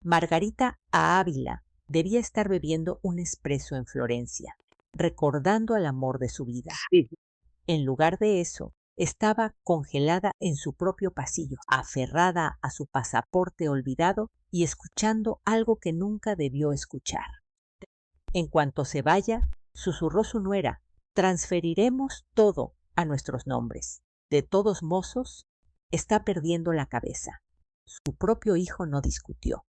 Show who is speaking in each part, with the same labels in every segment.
Speaker 1: Margarita Ávila debía estar bebiendo un espresso en Florencia, recordando al amor de su vida.
Speaker 2: Sí.
Speaker 1: En lugar de eso, estaba congelada en su propio pasillo, aferrada a su pasaporte olvidado y escuchando algo que nunca debió escuchar. En cuanto se vaya, susurró su nuera, transferiremos todo a nuestros nombres. De todos modos, está perdiendo la cabeza. Su propio hijo no discutió.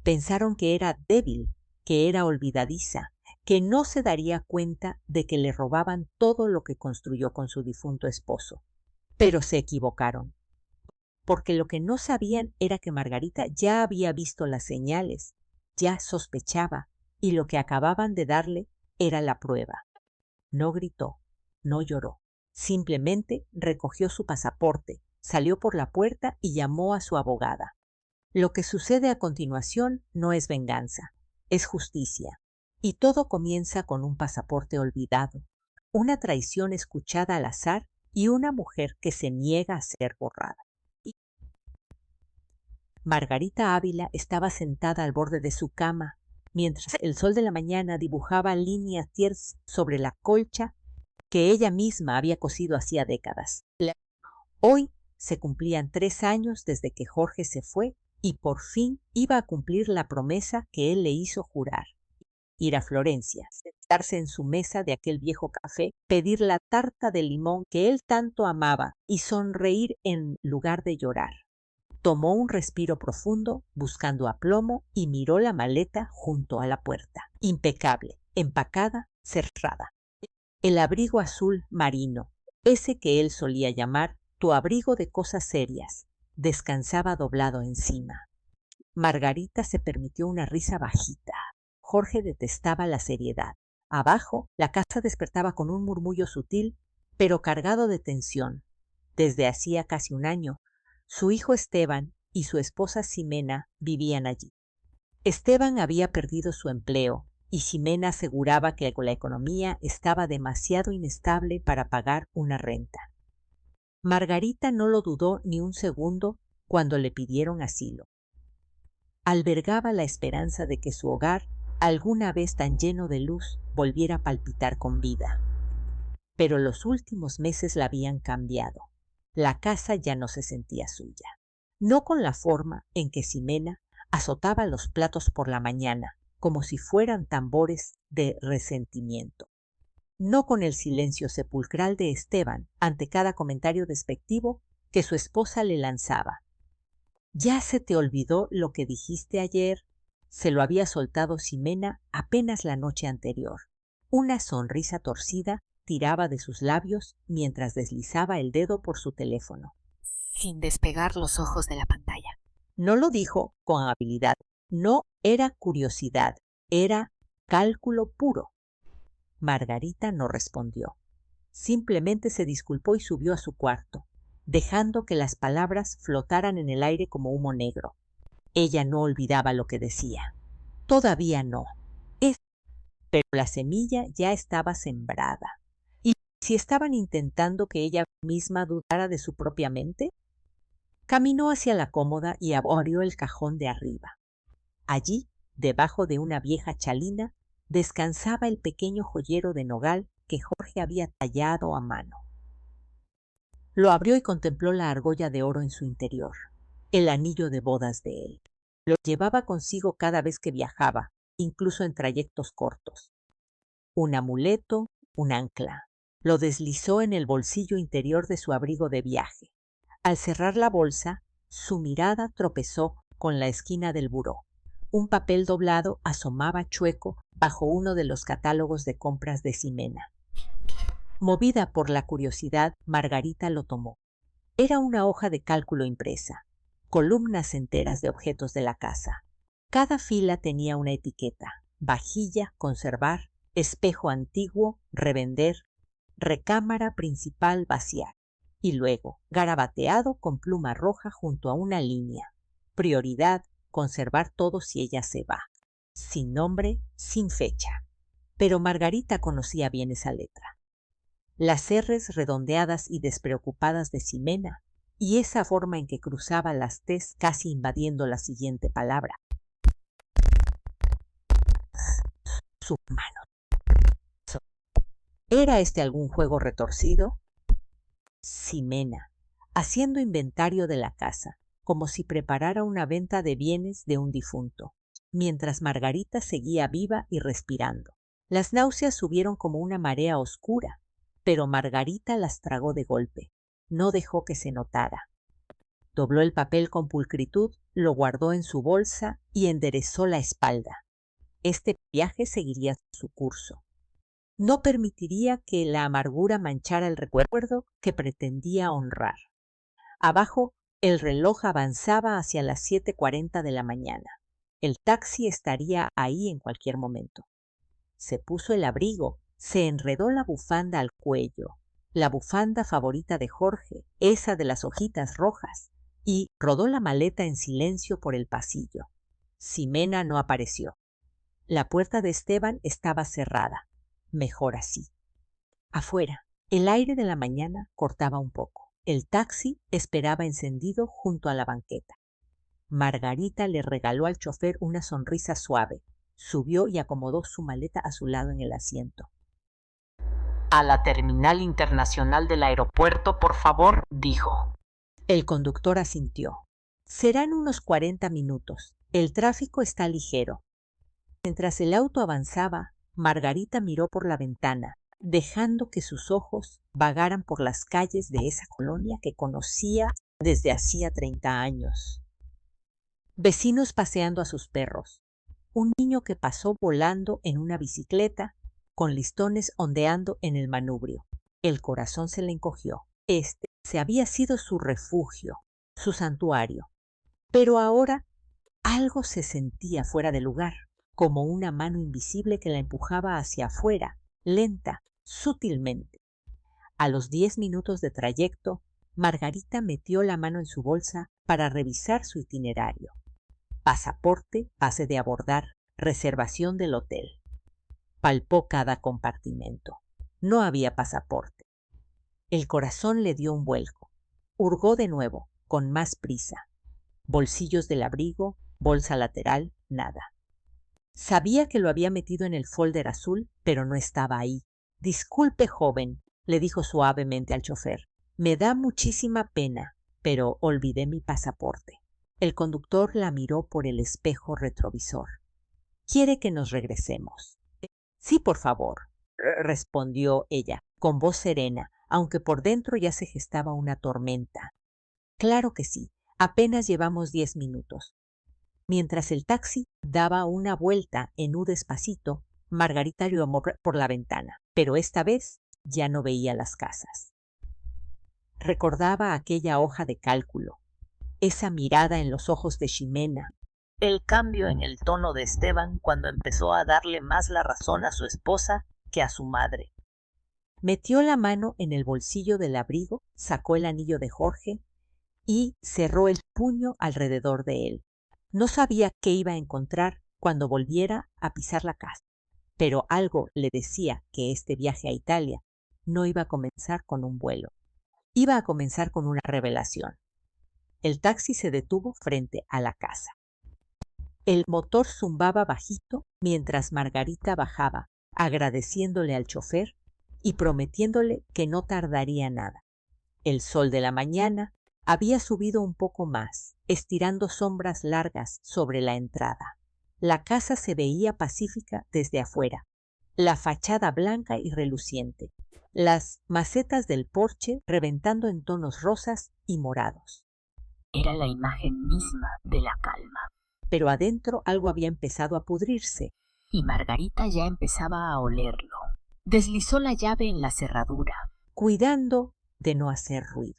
Speaker 1: Pensaron que era débil, que era olvidadiza, que no se daría cuenta de que le robaban todo lo que construyó con su difunto esposo. Pero se equivocaron, porque lo que no sabían era que Margarita ya había visto las señales, ya sospechaba, y lo que acababan de darle era la prueba. No gritó, no lloró, simplemente recogió su pasaporte, salió por la puerta y llamó a su abogada. Lo que sucede a continuación no es venganza, es justicia. Y todo comienza con un pasaporte olvidado, una traición escuchada al azar y una mujer que se niega a ser borrada. Margarita Ávila estaba sentada al borde de su cama, mientras el sol de la mañana dibujaba líneas tiernas sobre la colcha que ella misma había cosido hacía décadas. Hoy se cumplían 3 años desde que Jorge se fue y por fin iba a cumplir la promesa que él le hizo jurar. Ir a Florencia, sentarse en su mesa de aquel viejo café, pedir la tarta de limón que él tanto amaba y sonreír en lugar de llorar. Tomó un respiro profundo, buscando aplomo, y miró la maleta junto a la puerta. Impecable, empacada, cerrada. El abrigo azul marino, ese que él solía llamar tu abrigo de cosas serias, descansaba doblado encima. Margarita se permitió una risa bajita. Jorge detestaba la seriedad. Abajo, la casa despertaba con un murmullo sutil, pero cargado de tensión. Desde hacía casi un año, su hijo Esteban y su esposa Ximena vivían allí. Esteban había perdido su empleo y Ximena aseguraba que la economía estaba demasiado inestable para pagar una renta. Margarita no lo dudó ni un segundo cuando le pidieron asilo. Albergaba la esperanza de que su hogar, alguna vez tan lleno de luz, volviera a palpitar con vida. Pero los últimos meses la habían cambiado. La casa ya no se sentía suya. No con la forma en que Ximena azotaba los platos por la mañana, como si fueran tambores de resentimiento. No con el silencio sepulcral de Esteban ante cada comentario despectivo que su esposa le lanzaba. ¿Ya se te olvidó lo que dijiste ayer? Se lo había soltado Ximena apenas la noche anterior. Una sonrisa torcida tiraba de sus labios mientras deslizaba el dedo por su teléfono,
Speaker 2: Sin despegar los ojos de la pantalla.
Speaker 1: No lo dijo con habilidad, no era curiosidad, era cálculo puro. Margarita no respondió. Simplemente se disculpó y subió a su cuarto, dejando que las palabras flotaran en el aire como humo negro. Ella no olvidaba lo que decía. Todavía no. Pero la semilla ya estaba sembrada. ¿Y si estaban intentando que ella misma dudara de su propia mente? Caminó hacia la cómoda y abrió el cajón de arriba. Allí, debajo de una vieja chalina, descansaba el pequeño joyero de nogal que Jorge había tallado a mano. Lo abrió y contempló la argolla de oro en su interior, el anillo de bodas de él. Lo llevaba consigo cada vez que viajaba, incluso en trayectos cortos. Un amuleto, un ancla. Lo deslizó en el bolsillo interior de su abrigo de viaje. Al cerrar la bolsa, su mirada tropezó con la esquina del buró. Un papel doblado asomaba chueco bajo uno de los catálogos de compras de Ximena. Movida por la curiosidad, Margarita lo tomó. Era una hoja de cálculo impresa, columnas enteras de objetos de la casa. Cada fila tenía una etiqueta: vajilla, conservar, espejo antiguo, revender, recámara principal, vaciar. Y luego, garabateado con pluma roja junto a una línea: prioridad, conservar todo si ella se va. Sin nombre, sin fecha. Pero Margarita conocía bien esa letra. Las R's redondeadas y despreocupadas de Ximena, y esa forma en que cruzaba las T's casi invadiendo la siguiente palabra. sus manos. ¿Era este algún juego retorcido? Ximena, haciendo inventario de la casa, como si preparara una venta de bienes de un difunto, mientras Margarita seguía viva y respirando. Las náuseas subieron como una marea oscura, pero Margarita las tragó de golpe. No dejó que se notara. Dobló el papel con pulcritud, lo guardó en su bolsa y enderezó la espalda. Este viaje seguiría su curso. No permitiría que la amargura manchara el recuerdo que pretendía honrar. Abajo, el reloj avanzaba hacia las 7:40 de la mañana. El taxi estaría ahí en cualquier momento. Se puso el abrigo, se enredó la bufanda al cuello, la bufanda favorita de Jorge, esa de las hojitas rojas, y rodó la maleta en silencio por el pasillo. Ximena no apareció. La puerta de Esteban estaba cerrada. Mejor así. Afuera, el aire de la mañana cortaba un poco. El taxi esperaba encendido junto a la banqueta. Margarita le regaló al chofer una sonrisa suave. Subió y acomodó su maleta a su lado en el asiento.
Speaker 3: A la terminal internacional del aeropuerto, por favor, dijo.
Speaker 1: El conductor asintió. Serán unos 40 minutos. El tráfico está ligero. Mientras el auto avanzaba, Margarita miró por la ventana, dejando que sus ojos vagaran por las calles de esa colonia que conocía desde hacía 30 años. Vecinos paseando a sus perros. Un niño que pasó volando en una bicicleta, con listones ondeando en el manubrio. El corazón se le encogió. Este se había sido su refugio, su santuario. Pero ahora algo se sentía fuera de lugar, como una mano invisible que la empujaba hacia afuera, lenta, sutilmente. A los 10 minutos de trayecto, Margarita metió la mano en su bolsa para revisar su itinerario. Pasaporte, pase de abordar, reservación del hotel. Palpó cada compartimento. No había pasaporte. El corazón le dio un vuelco. Hurgó de nuevo, con más prisa. Bolsillos del abrigo, bolsa lateral, nada. Sabía que lo había metido en el folder azul, pero no estaba ahí. Disculpe, joven, le dijo suavemente al chofer. Me da muchísima pena, pero olvidé mi pasaporte. El conductor la miró por el espejo retrovisor. ¿Quiere que nos regresemos? Sí, por favor, respondió ella, con voz serena, aunque por dentro ya se gestaba una tormenta. Claro que sí, apenas llevamos 10 minutos. Mientras el taxi daba una vuelta en U despacito, Margarita lo amó por la ventana, pero esta vez ya no veía las casas. Recordaba aquella hoja de cálculo, esa mirada en los ojos de Ximena,
Speaker 3: El cambio en el tono de Esteban cuando empezó a darle más la razón a su esposa que a su madre.
Speaker 1: Metió la mano en el bolsillo del abrigo, sacó el anillo de Jorge y cerró el puño alrededor de él. No sabía qué iba a encontrar cuando volviera a pisar la casa, pero algo le decía que este viaje a Italia no iba a comenzar con un vuelo. Iba a comenzar con una revelación. El taxi se detuvo frente a la casa. El motor zumbaba bajito mientras Margarita bajaba, agradeciéndole al chofer y prometiéndole que no tardaría nada. El sol de la mañana había subido un poco más, estirando sombras largas sobre la entrada. La casa se veía pacífica desde afuera, la fachada blanca y reluciente, las macetas del porche reventando en tonos rosas y morados.
Speaker 3: Era la imagen misma de la calma.
Speaker 1: Pero adentro algo había empezado a pudrirse.
Speaker 3: Y Margarita ya empezaba a olerlo. Deslizó la llave en la cerradura,
Speaker 1: cuidando de no hacer ruido.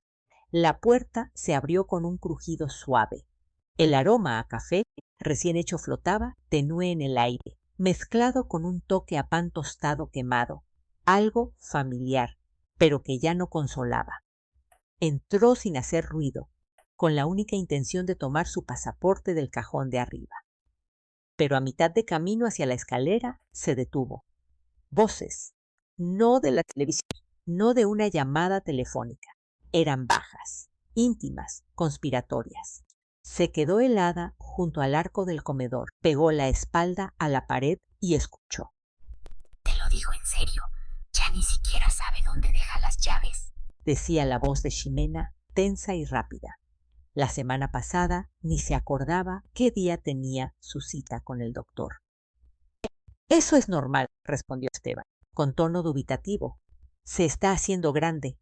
Speaker 1: La puerta se abrió con un crujido suave. El aroma a café recién hecho flotaba tenue en el aire, mezclado con un toque a pan tostado quemado, algo familiar, pero que ya no consolaba. Entró sin hacer ruido, con la única intención de tomar su pasaporte del cajón de arriba. Pero a mitad de camino hacia la escalera se detuvo. Voces, no de la televisión, no de una llamada telefónica. Eran bajas, íntimas, conspiratorias. Se quedó helada junto al arco del comedor, pegó la espalda a la pared y escuchó.
Speaker 2: digo en serio, ya ni siquiera sabe dónde deja las llaves.
Speaker 1: Decía la voz de Ximena, tensa y rápida. La semana pasada ni se acordaba qué día tenía su cita con el doctor. Eso es normal, respondió Esteban, con tono dubitativo. Se está haciendo grande.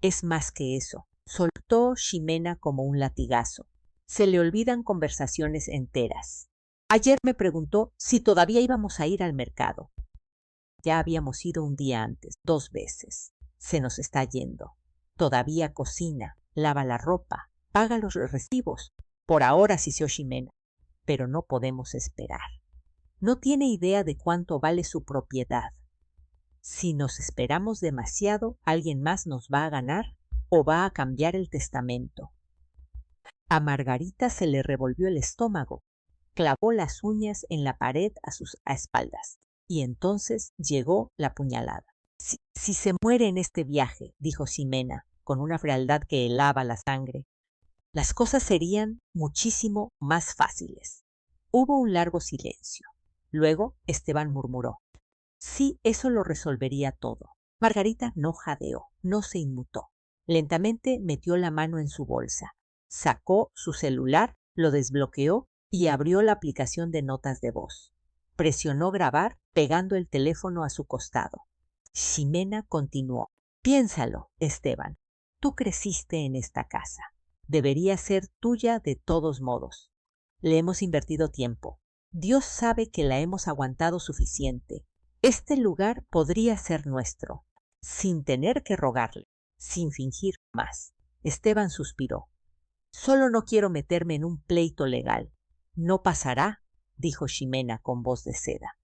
Speaker 1: Es más que eso. Soltó Ximena como un latigazo. Se le olvidan conversaciones enteras. Ayer me preguntó si todavía íbamos a ir al mercado. Ya habíamos ido un día antes, 2 veces. Se nos está yendo. Todavía cocina, lava la ropa, paga los recibos. Por ahora, sisió Ximena. Pero no podemos esperar. No tiene idea de cuánto vale su propiedad. Si nos esperamos demasiado, alguien más nos va a ganar o va a cambiar el testamento. A Margarita se le revolvió el estómago, clavó las uñas en la pared a sus espaldas, y entonces llegó la puñalada. Si se muere en este viaje, dijo Ximena, con una frialdad que helaba la sangre, las cosas serían muchísimo más fáciles. Hubo un largo silencio. Luego Esteban murmuró: sí, eso lo resolvería todo. Margarita no jadeó, no se inmutó. Lentamente metió la mano en su bolsa, sacó su celular, lo desbloqueó y abrió la aplicación de notas de voz. Presionó grabar, pegando el teléfono a su costado. Ximena continuó: piénsalo, Esteban. Tú creciste en esta casa. Debería ser tuya de todos modos. Le hemos invertido tiempo. Dios sabe que la hemos aguantado suficiente. Este lugar podría ser nuestro, sin tener que rogarle, sin fingir más. Esteban suspiró. Solo no quiero meterme en un pleito legal. No pasará, dijo Ximena con voz de seda.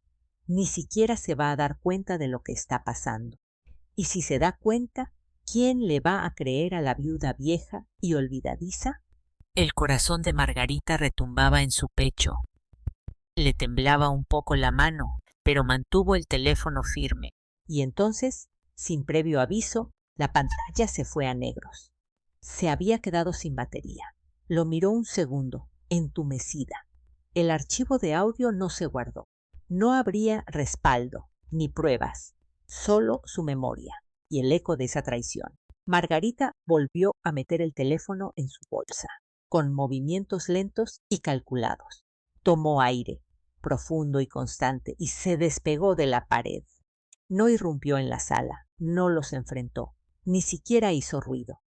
Speaker 1: Ni siquiera se va a dar cuenta de lo que está pasando. Y si se da cuenta, ¿quién le va a creer a la viuda vieja y olvidadiza?
Speaker 3: El corazón de Margarita retumbaba en su pecho. Le temblaba un poco la mano, pero mantuvo el teléfono firme.
Speaker 1: Y entonces, sin previo aviso, la pantalla se fue a negros. Se había quedado sin batería. Lo miró un segundo, entumecida. El archivo de audio no se guardó. No habría respaldo, ni pruebas, solo su memoria y el eco de esa traición. Margarita volvió a meter el teléfono en su bolsa, con movimientos lentos y calculados. Tomó aire, profundo y constante, y se despegó de la pared. No irrumpió en la sala, no los enfrentó, ni siquiera hizo ruido.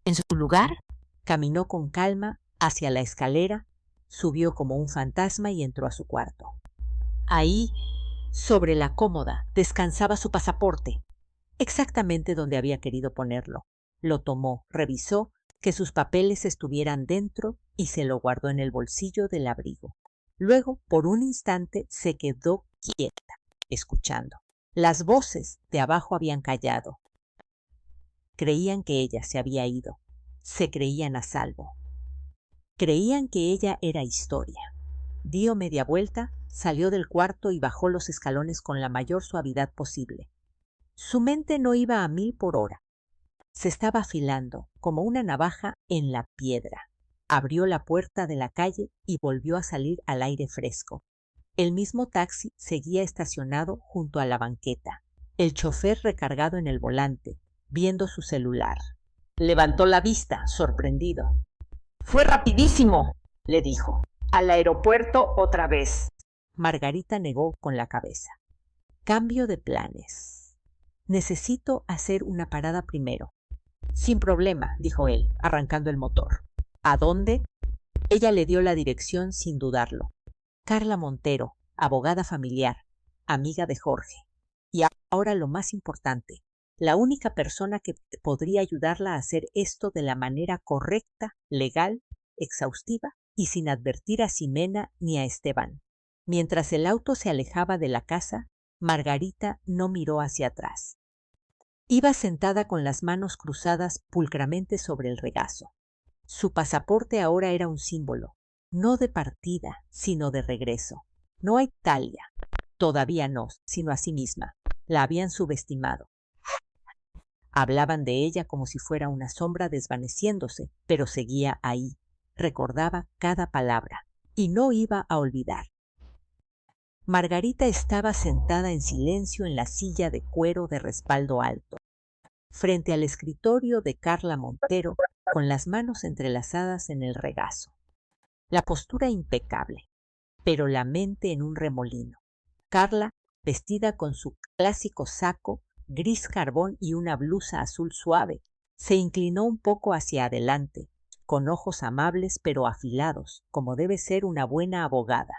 Speaker 2: En su lugar,
Speaker 1: caminó con calma hacia la escalera, subió como un fantasma y entró a su cuarto. Ahí, sobre la cómoda, descansaba su pasaporte, exactamente donde había querido ponerlo. Lo tomó, revisó que sus papeles estuvieran dentro y se lo guardó en el bolsillo del abrigo. Luego, por un instante, se quedó quieta, escuchando. Las voces de abajo habían callado. Creían que ella se había ido. Se creían a salvo. Creían que ella era historia. Dio media vuelta, salió del cuarto y bajó los escalones con la mayor suavidad posible. Su mente no iba a 1000 por hora. Se estaba afilando, como una navaja, en la piedra. Abrió la puerta de la calle y volvió a salir al aire fresco. El mismo taxi seguía estacionado junto a la banqueta. El chofer recargado en el volante, viendo su celular. Levantó la vista, sorprendido. «Fue rapidísimo», le dijo. «Al aeropuerto otra vez». Margarita negó con la cabeza. Cambio de planes. Necesito hacer una parada primero. Sin problema, dijo él, arrancando el motor. ¿A dónde? Ella le dio la dirección sin dudarlo. Carla Montero, abogada familiar, amiga de Jorge. Y ahora lo más importante, la única persona que podría ayudarla a hacer esto de la manera correcta, legal, exhaustiva y sin advertir a Ximena ni a Esteban. Mientras el auto se alejaba de la casa, Margarita no miró hacia atrás. Iba sentada con las manos cruzadas pulcramente sobre el regazo. Su pasaporte ahora era un símbolo, no de partida, sino de regreso. No a Italia, todavía no, sino a sí misma. La habían subestimado. Hablaban de ella como si fuera una sombra desvaneciéndose, pero seguía ahí. Recordaba cada palabra y no iba a olvidar. Margarita estaba sentada en silencio en la silla de cuero de respaldo alto, frente al escritorio de Carla Montero, con las manos entrelazadas en el regazo. La postura impecable, pero la mente en un remolino. Carla, vestida con su clásico saco, gris carbón y una blusa azul suave, se inclinó un poco hacia adelante, con ojos amables pero afilados, como debe ser una buena abogada.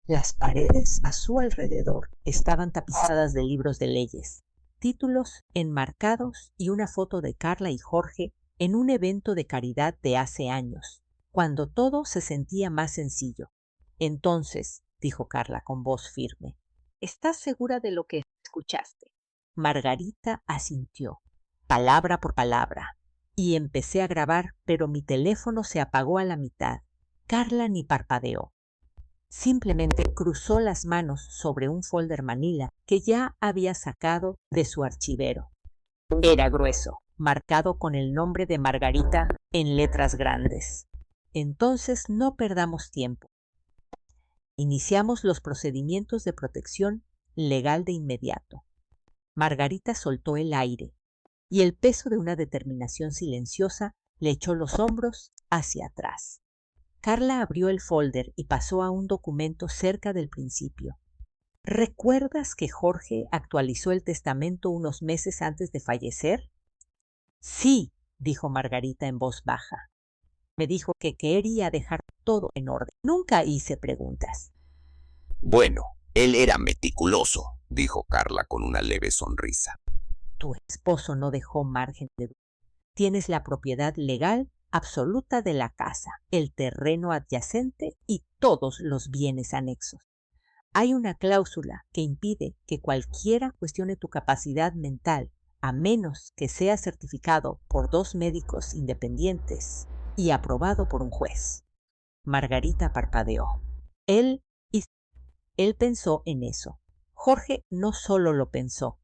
Speaker 1: Las paredes a su alrededor estaban tapizadas de libros de leyes, títulos enmarcados y una foto de Carla y Jorge en un evento de caridad de hace años, cuando todo se sentía más sencillo. Entonces, dijo Carla con voz firme, ¿estás segura de lo que escuchaste? Margarita asintió, palabra por palabra, y empecé a grabar, pero mi teléfono se apagó a la mitad. Carla ni parpadeó. Simplemente cruzó las manos sobre un folder manila que ya había sacado de su archivero. Era grueso, marcado con el nombre de Margarita en letras grandes. Entonces no perdamos tiempo. Iniciamos los procedimientos de protección legal de inmediato. Margarita soltó el aire y el peso de una determinación silenciosa le echó los hombros hacia atrás. Carla abrió el folder y pasó a un documento cerca del principio. ¿Recuerdas que Jorge actualizó el testamento unos meses antes de fallecer? Sí, dijo Margarita en voz baja. Me dijo que quería dejar todo en orden. Nunca hice preguntas.
Speaker 4: Bueno, él era meticuloso, dijo Carla con una leve sonrisa.
Speaker 1: Tu esposo no dejó margen de duda. Tienes la propiedad legal absoluta de la casa, el terreno adyacente y todos los bienes anexos. Hay una cláusula que impide que cualquiera cuestione tu capacidad mental, a menos que sea certificado por 2 médicos independientes y aprobado por un juez. Margarita parpadeó. Él pensó en eso. Jorge no solo lo pensó,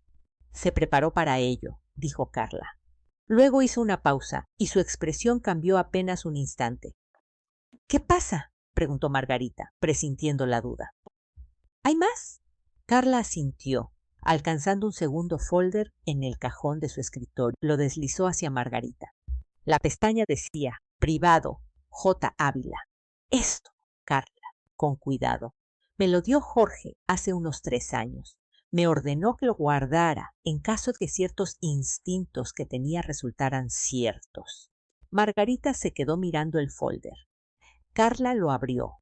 Speaker 1: se preparó para ello, dijo Carla. Luego hizo una pausa y su expresión cambió apenas un instante. ¿Qué pasa?, preguntó Margarita, presintiendo la duda. ¿Hay más? Carla asintió, alcanzando un segundo folder en el cajón de su escritorio. Lo deslizó hacia Margarita. La pestaña decía, privado, J. Ávila. Esto, Carla, con cuidado. Me lo dio Jorge hace unos 3 años. Me ordenó que lo guardara en caso de que ciertos instintos que tenía resultaran ciertos. Margarita se quedó mirando el folder. Carla lo abrió.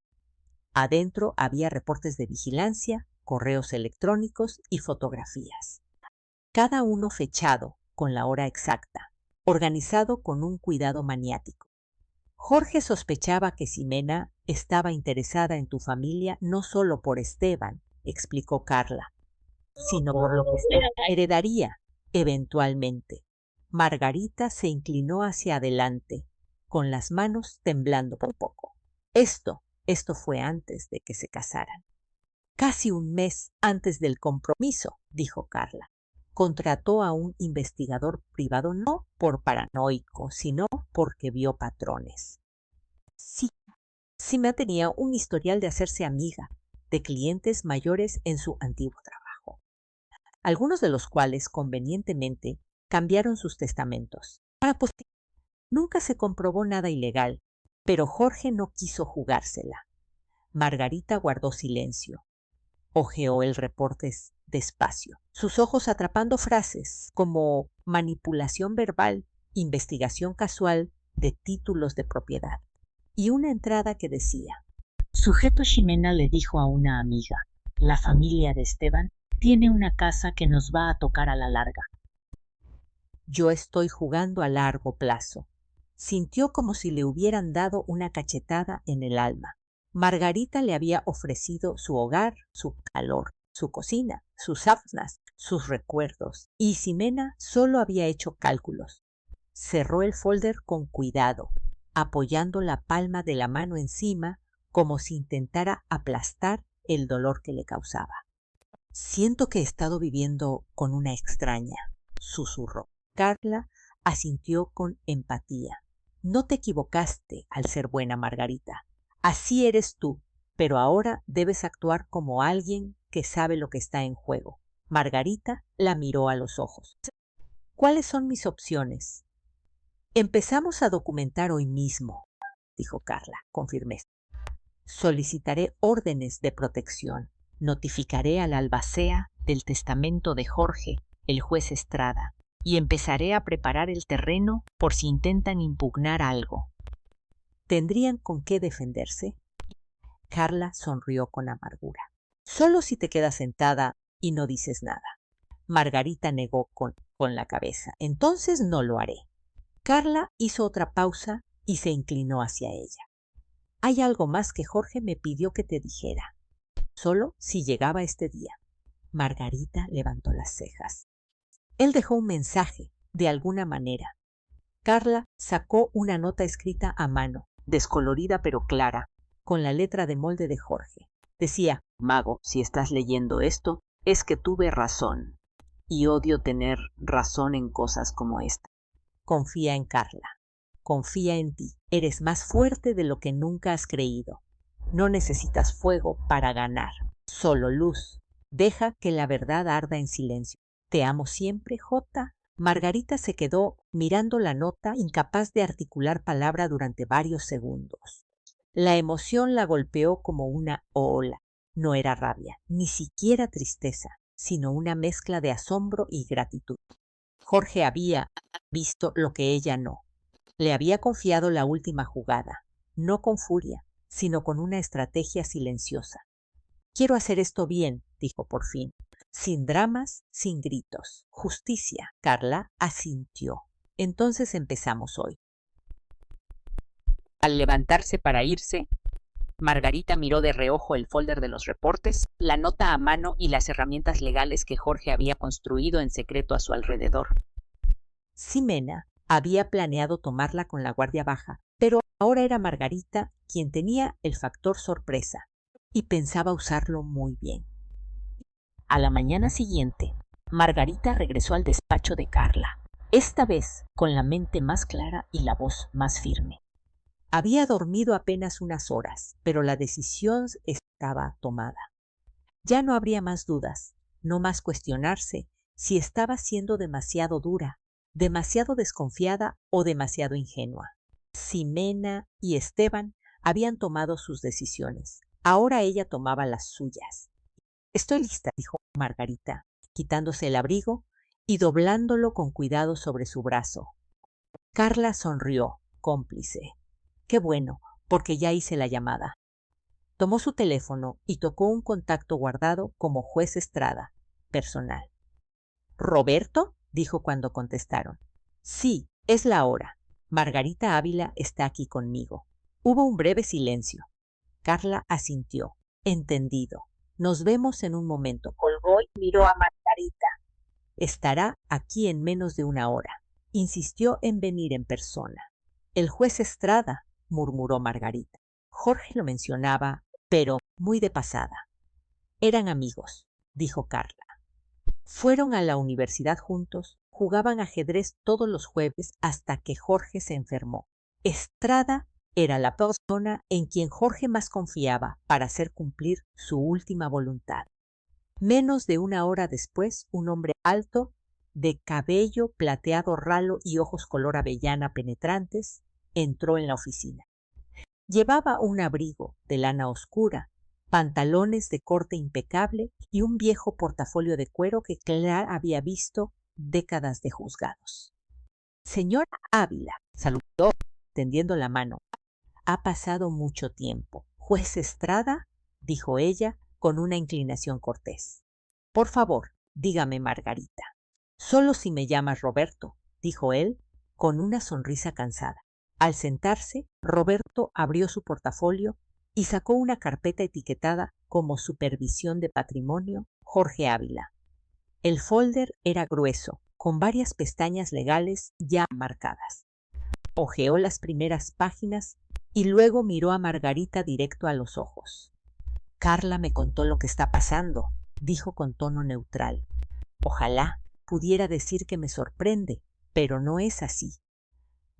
Speaker 1: Adentro había reportes de vigilancia, correos electrónicos y fotografías. Cada uno fechado con la hora exacta, organizado con un cuidado maniático. Jorge sospechaba que Ximena estaba interesada en tu familia no solo por Esteban, explicó Carla, sino por lo que Esteban heredaría eventualmente. Margarita se inclinó hacia adelante, con las manos temblando por poco. Esto fue antes de que se casaran. Casi un mes antes del compromiso, dijo Carla. Contrató a un investigador privado no por paranoico, sino porque vio patrones. Sí, Ximena tenía un historial de hacerse amiga de clientes mayores en su antiguo trabajo, algunos de los cuales convenientemente cambiaron sus testamentos. Nunca se comprobó nada ilegal, pero Jorge no quiso jugársela. Margarita guardó silencio. Hojeó el reporte despacio, sus ojos atrapando frases como manipulación verbal, investigación casual de títulos de propiedad, y una entrada que decía:
Speaker 2: Sujeto Ximena le dijo a una amiga, la familia de Esteban tiene una casa que nos va a tocar a la larga.
Speaker 1: Yo estoy jugando a largo plazo. Sintió como si le hubieran dado una cachetada en el alma. Margarita le había ofrecido su hogar, su calor, su cocina, sus sábanas, sus recuerdos, y Ximena solo había hecho cálculos. Cerró el folder con cuidado, apoyando la palma de la mano encima como si intentara aplastar el dolor que le causaba. Siento que he estado viviendo con una extraña, susurró. Carla asintió con empatía. No te equivocaste al ser buena, Margarita. Así eres tú, pero ahora debes actuar como alguien que sabe lo que está en juego. Margarita la miró a los ojos. ¿Cuáles son mis opciones? Empezamos a documentar hoy mismo, dijo Carla con firmeza. Solicitaré órdenes de protección. Notificaré al albacea del testamento de Jorge, el juez Estrada, y empezaré a preparar el terreno por si intentan impugnar algo. ¿Tendrían con qué defenderse? Carla sonrió con amargura. Solo si te quedas sentada y no dices nada. Margarita negó con la cabeza. Entonces no lo haré. Carla hizo otra pausa y se inclinó hacia ella. Hay algo más que Jorge me pidió que te dijera. Solo si llegaba este día. Margarita levantó las cejas. Él dejó un mensaje, de alguna manera. Carla sacó una nota escrita a mano, descolorida pero clara, con la letra de molde de Jorge. Decía: Mago, si estás leyendo esto, es que tuve razón. Y odio tener razón en cosas como esta. Confía en Carla. Confía en ti. Eres más fuerte de lo que nunca has creído. No necesitas fuego para ganar, solo luz. Deja que la verdad arda en silencio. Te amo siempre, Jota. Margarita se quedó mirando la nota, incapaz de articular palabra durante varios segundos. La emoción la golpeó como una ola. No era rabia, ni siquiera tristeza, sino una mezcla de asombro y gratitud. Jorge había visto lo que ella no. Le había confiado la última jugada, no con furia, sino con una estrategia silenciosa. Quiero hacer esto bien, dijo por fin. Sin dramas, sin gritos. Justicia. Carla asintió. Entonces empezamos hoy.
Speaker 3: Al levantarse para irse, Margarita miró de reojo el folder de los reportes, la nota a mano y las herramientas legales que Jorge había construido en secreto a su alrededor.
Speaker 1: Ximena había planeado tomarla con la guardia baja, pero ahora era Margarita quien tenía el factor sorpresa y pensaba usarlo muy bien. A la mañana siguiente, Margarita regresó al despacho de Carla, esta vez con la mente más clara y la voz más firme. Había dormido apenas unas horas, pero la decisión estaba tomada. Ya no habría más dudas, no más cuestionarse si estaba siendo demasiado dura, demasiado desconfiada o demasiado ingenua. Ximena y Esteban habían tomado sus decisiones. Ahora ella tomaba las suyas. Estoy lista, dijo Margarita, quitándose el abrigo y doblándolo con cuidado sobre su brazo. Carla sonrió, cómplice. Qué bueno, porque ya hice la llamada. Tomó su teléfono y tocó un contacto guardado como juez Estrada, personal. ¿Roberto? Dijo cuando contestaron. Sí, es la hora. Margarita Ávila está aquí conmigo. Hubo un breve silencio. Carla asintió. Entendido. Nos vemos en un momento. Colgó y miró a Margarita. Estará aquí en menos de una hora. Insistió en venir en persona. El juez Estrada, murmuró Margarita. Jorge lo mencionaba, pero muy de pasada. Eran amigos, dijo Carla. Fueron a la universidad juntos, jugaban ajedrez todos los jueves hasta que Jorge se enfermó. Estrada era la persona en quien Jorge más confiaba para hacer cumplir su última voluntad. Menos de una hora después, un hombre alto, de cabello plateado ralo y ojos color avellana penetrantes, entró en la oficina. Llevaba un abrigo de lana oscura, pantalones de corte impecable y un viejo portafolio de cuero que Clara había visto décadas de juzgados. Señora Ávila, saludó, tendiendo la mano. Ha pasado mucho tiempo. Juez Estrada, dijo ella con una inclinación cortés. Por favor, dígame, Margarita. Solo si me llamas Roberto, dijo él con una sonrisa cansada. Al sentarse, Roberto abrió su portafolio y sacó una carpeta etiquetada como Supervisión de Patrimonio Jorge Ávila. El folder era grueso, con varias pestañas legales ya marcadas. Hojeó las primeras páginas y luego miró a Margarita directo a los ojos. Carla me contó lo que está pasando, dijo con tono neutral. Ojalá pudiera decir que me sorprende, pero no es así.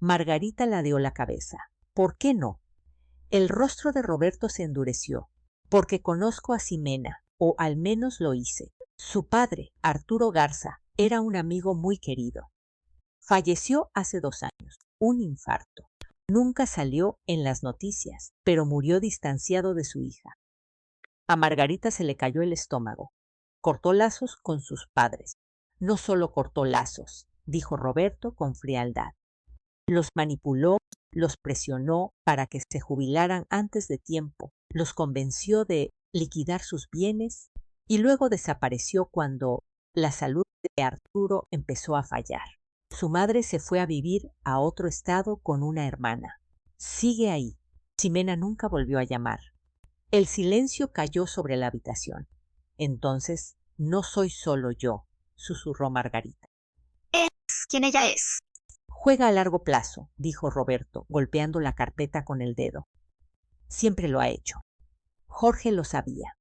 Speaker 1: Margarita ladeó la cabeza. ¿Por qué no? El rostro de Roberto se endureció. Porque conozco a Ximena. o al menos lo hice. Su padre, Arturo Garza, era un amigo muy querido. Falleció hace 2 años, un infarto. Nunca salió en las noticias, pero murió distanciado de su hija. A Margarita se le cayó el estómago. Cortó lazos con sus padres. No solo cortó lazos, dijo Roberto con frialdad. Los manipuló, los presionó para que se jubilaran antes de tiempo, los convenció de liquidar sus bienes y luego desapareció cuando la salud de Arturo empezó a fallar. Su madre se fue a vivir a otro estado con una hermana. Sigue ahí. Ximena nunca volvió a llamar. El silencio cayó sobre la habitación. Entonces, no soy solo yo, susurró Margarita.
Speaker 5: Es quien ella es.
Speaker 1: Juega a largo plazo, dijo Roberto, golpeando la carpeta con el dedo. Siempre lo ha hecho. Jorge lo sabía.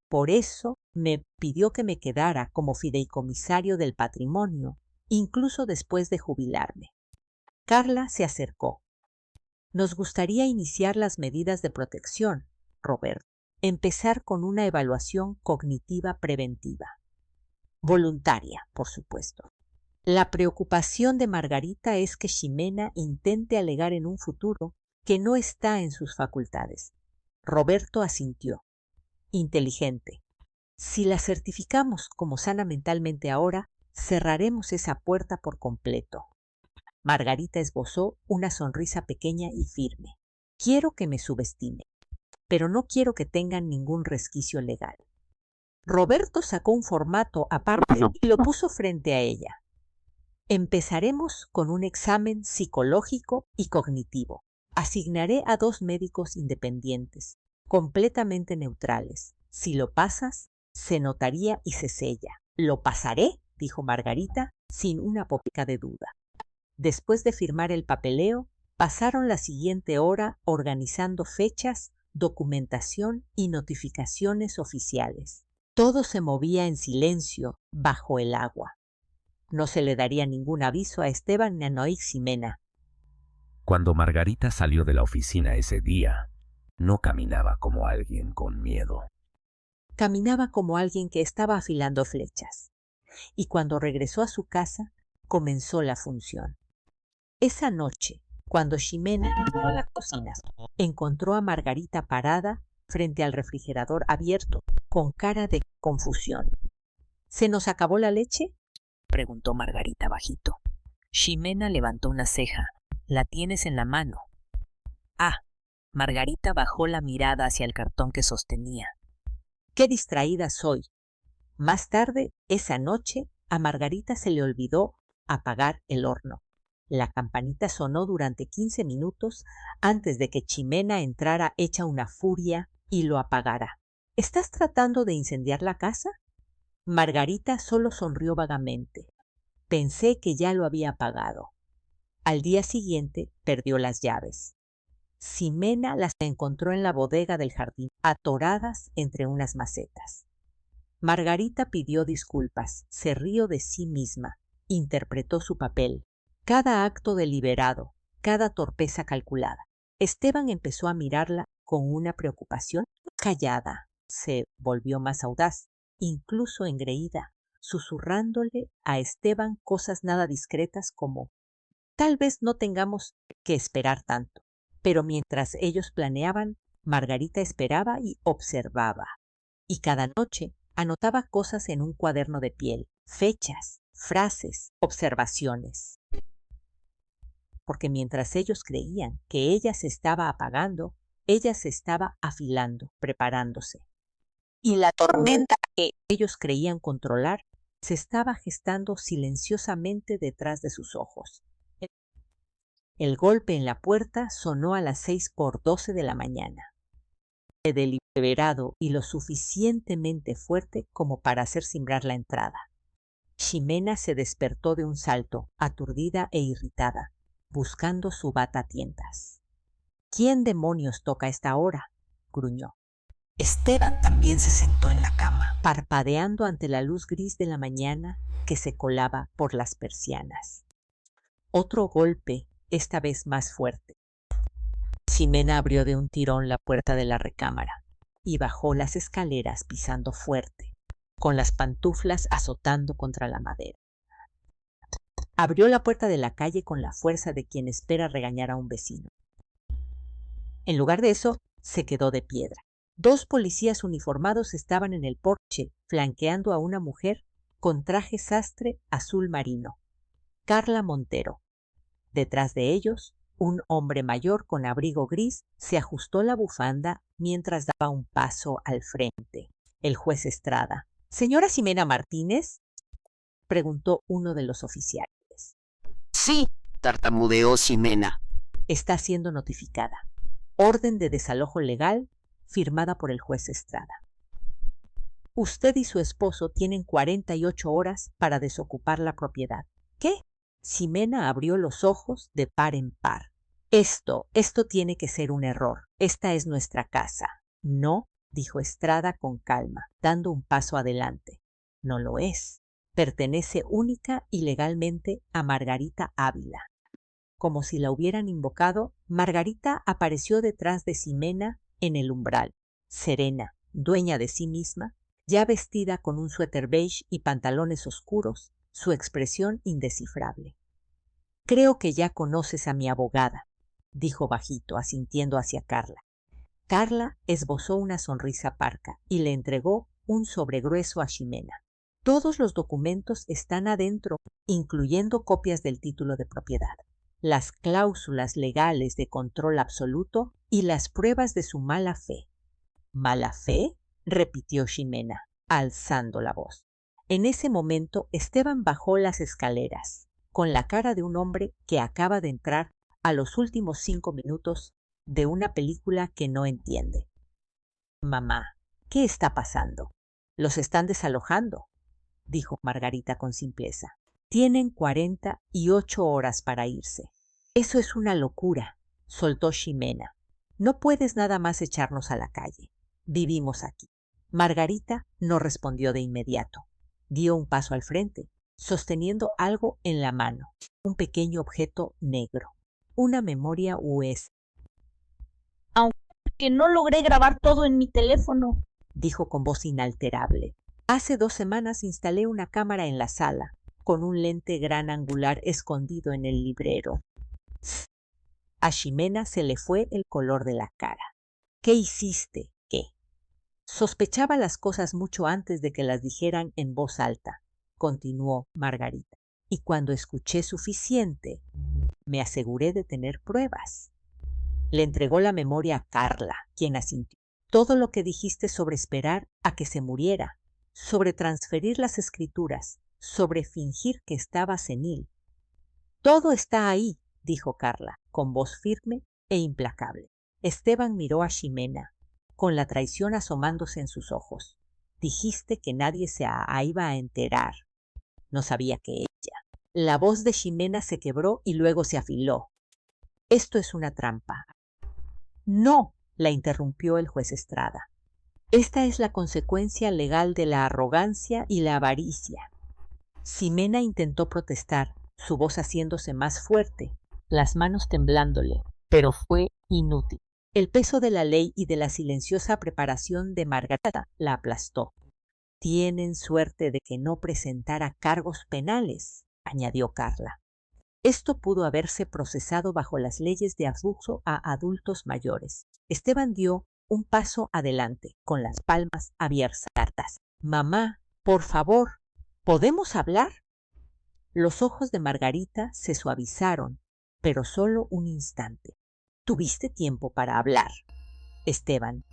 Speaker 1: Por eso me pidió que me quedara como fideicomisario del patrimonio, incluso después de jubilarme. Carla se acercó. Nos gustaría iniciar las medidas de protección, Roberto. Empezar con una evaluación cognitiva preventiva. Voluntaria, por supuesto. La preocupación de Margarita es que Ximena intente alegar en un futuro que no está en sus facultades. Roberto asintió. Inteligente. Si la certificamos como sana mentalmente ahora, cerraremos esa puerta por completo. Margarita esbozó una sonrisa pequeña y firme. Quiero que me subestime, pero no quiero que tengan ningún resquicio legal. Roberto sacó un formato aparte y lo puso frente a ella. Empezaremos con un examen psicológico y cognitivo. Asignaré a 2 médicos independientes, completamente neutrales. Si lo pasas, se notaría y se sella. ¿Lo pasaré?, dijo Margarita, sin una pizca de duda. Después de firmar el papeleo, pasaron la siguiente hora organizando fechas, documentación y notificaciones oficiales. Todo se movía en silencio bajo el agua. No se le daría ningún aviso a Esteban ni a Noé Ximena.
Speaker 4: Cuando Margarita salió de la oficina ese día, no caminaba como alguien con miedo.
Speaker 1: Caminaba como alguien que estaba afilando flechas. Y cuando regresó a su casa, comenzó la función. Esa noche, cuando Ximena entró a la cocina, encontró a Margarita parada frente al refrigerador abierto, con cara de confusión. ¿Se nos acabó la leche?,
Speaker 3: preguntó Margarita bajito. Ximena levantó una ceja. ¿La tienes en la mano? Ah, Margarita bajó la mirada hacia el cartón que sostenía.
Speaker 1: ¡Qué distraída soy! Más tarde, esa noche, a Margarita se le olvidó apagar el horno. La campanita sonó durante 15 minutos antes de que Ximena entrara hecha una furia y lo apagara. ¿Estás tratando de incendiar la casa? Margarita solo sonrió vagamente. Pensé que ya lo había apagado. Al día siguiente perdió las llaves. Ximena las encontró en la bodega del jardín, atoradas entre unas macetas. Margarita pidió disculpas, se rió de sí misma, interpretó su papel. Cada acto deliberado, cada torpeza calculada. Esteban empezó a mirarla con una preocupación callada. Se volvió más audaz, incluso engreída, susurrándole a Esteban cosas nada discretas como: tal vez no tengamos que esperar tanto. Pero mientras ellos planeaban, Margarita esperaba y observaba. Y cada noche anotaba cosas en un cuaderno de piel, fechas, frases, observaciones. Porque mientras ellos creían que ella se estaba apagando, ella se estaba afilando, preparándose. Y la tormenta que ellos creían controlar se estaba gestando silenciosamente detrás de sus ojos. El golpe en la puerta sonó a las 6:12 de la mañana. Deliberado y lo suficientemente fuerte como para hacer cimbrar la entrada. Ximena se despertó de un salto, aturdida e irritada, buscando su bata a tientas. ¿Quién demonios toca a esta hora?, gruñó.
Speaker 5: Esteban también se sentó en la cama,
Speaker 1: parpadeando ante la luz gris de la mañana que se colaba por las persianas. Otro golpe, esta vez más fuerte. Ximena abrió de un tirón la puerta de la recámara. y bajó las escaleras pisando fuerte, con las pantuflas azotando contra la madera. Abrió la puerta de la calle con la fuerza de quien espera regañar a un vecino. En lugar de eso, se quedó de piedra. 2 policías uniformados estaban en el porche, flanqueando a una mujer con traje sastre azul marino, Carla Montero. Detrás de ellos, un hombre mayor con abrigo gris se ajustó la bufanda mientras daba un paso al frente. El juez Estrada. «¿Señora Ximena Martínez?», preguntó uno de los oficiales.
Speaker 6: Sí, tartamudeó Ximena.
Speaker 1: «Está siendo notificada. Orden de desalojo legal firmada por el juez Estrada. Usted y su esposo tienen 48 horas para desocupar la propiedad». «¿Qué?». Ximena abrió los ojos de par en par. Esto tiene que ser un error. Esta es nuestra casa». «No», dijo Estrada con calma, dando un paso adelante. «No lo es. Pertenece única y legalmente a Margarita Ávila». Como si la hubieran invocado, Margarita apareció detrás de Ximena en el umbral, serena, dueña de sí misma, ya vestida con un suéter beige y pantalones oscuros, su expresión indescifrable. «Creo que ya conoces a mi abogada», dijo bajito, asintiendo hacia Carla. Carla esbozó una sonrisa parca y le entregó un sobre grueso a Ximena. «Todos los documentos están adentro, incluyendo copias del título de propiedad, las cláusulas legales de control absoluto y las pruebas de su mala fe». «¿Mala fe?», repitió Ximena, alzando la voz. En ese momento Esteban bajó las escaleras, con la cara de un hombre que acaba de entrar a los últimos 5 minutos de una película que no entiende. «Mamá, ¿qué está pasando?». «Los están desalojando», dijo Margarita con simpleza. «Tienen 48 horas para irse». «Eso es una locura», soltó Ximena. «No puedes nada más echarnos a la calle. Vivimos aquí». Margarita no respondió de inmediato. Dio un paso al frente, sosteniendo algo en la mano, un pequeño objeto negro, una memoria USB.
Speaker 7: «Aunque no logré grabar todo en mi teléfono»,
Speaker 1: dijo con voz inalterable. «Hace 2 semanas instalé una cámara en la sala, con un lente gran angular escondido en el librero». A Ximena se le fue el color de la cara. «¿Qué hiciste? ¿Qué?». «Sospechaba las cosas mucho antes de que las dijeran en voz alta», continuó Margarita. «Y cuando escuché suficiente, me aseguré de tener pruebas». Le entregó la memoria a Carla, quien asintió. «Todo lo que dijiste sobre esperar a que se muriera, sobre transferir las escrituras, sobre fingir que estaba senil. Todo está ahí», dijo Carla, con voz firme e implacable. Esteban miró a Ximena, con la traición asomándose en sus ojos. «Dijiste que nadie se iba a enterar». «No sabía que ella». La voz de Ximena se quebró y luego se afiló. «Esto es una trampa». «No», la interrumpió el juez Estrada. «Esta es la consecuencia legal de la arrogancia y la avaricia». Ximena intentó protestar, su voz haciéndose más fuerte, las manos temblándole, pero fue inútil. El peso de la ley y de la silenciosa preparación de Margarita la aplastó. «Tienen suerte de que no presentara cargos penales», añadió Carla. «Esto pudo haberse procesado bajo las leyes de abuso a adultos mayores». Esteban dio un paso adelante, con las palmas abiertas. «Mamá, por favor, ¿podemos hablar?». Los ojos de Margarita se suavizaron, pero solo un instante. «¿Tuviste tiempo para hablar?». «Esteban,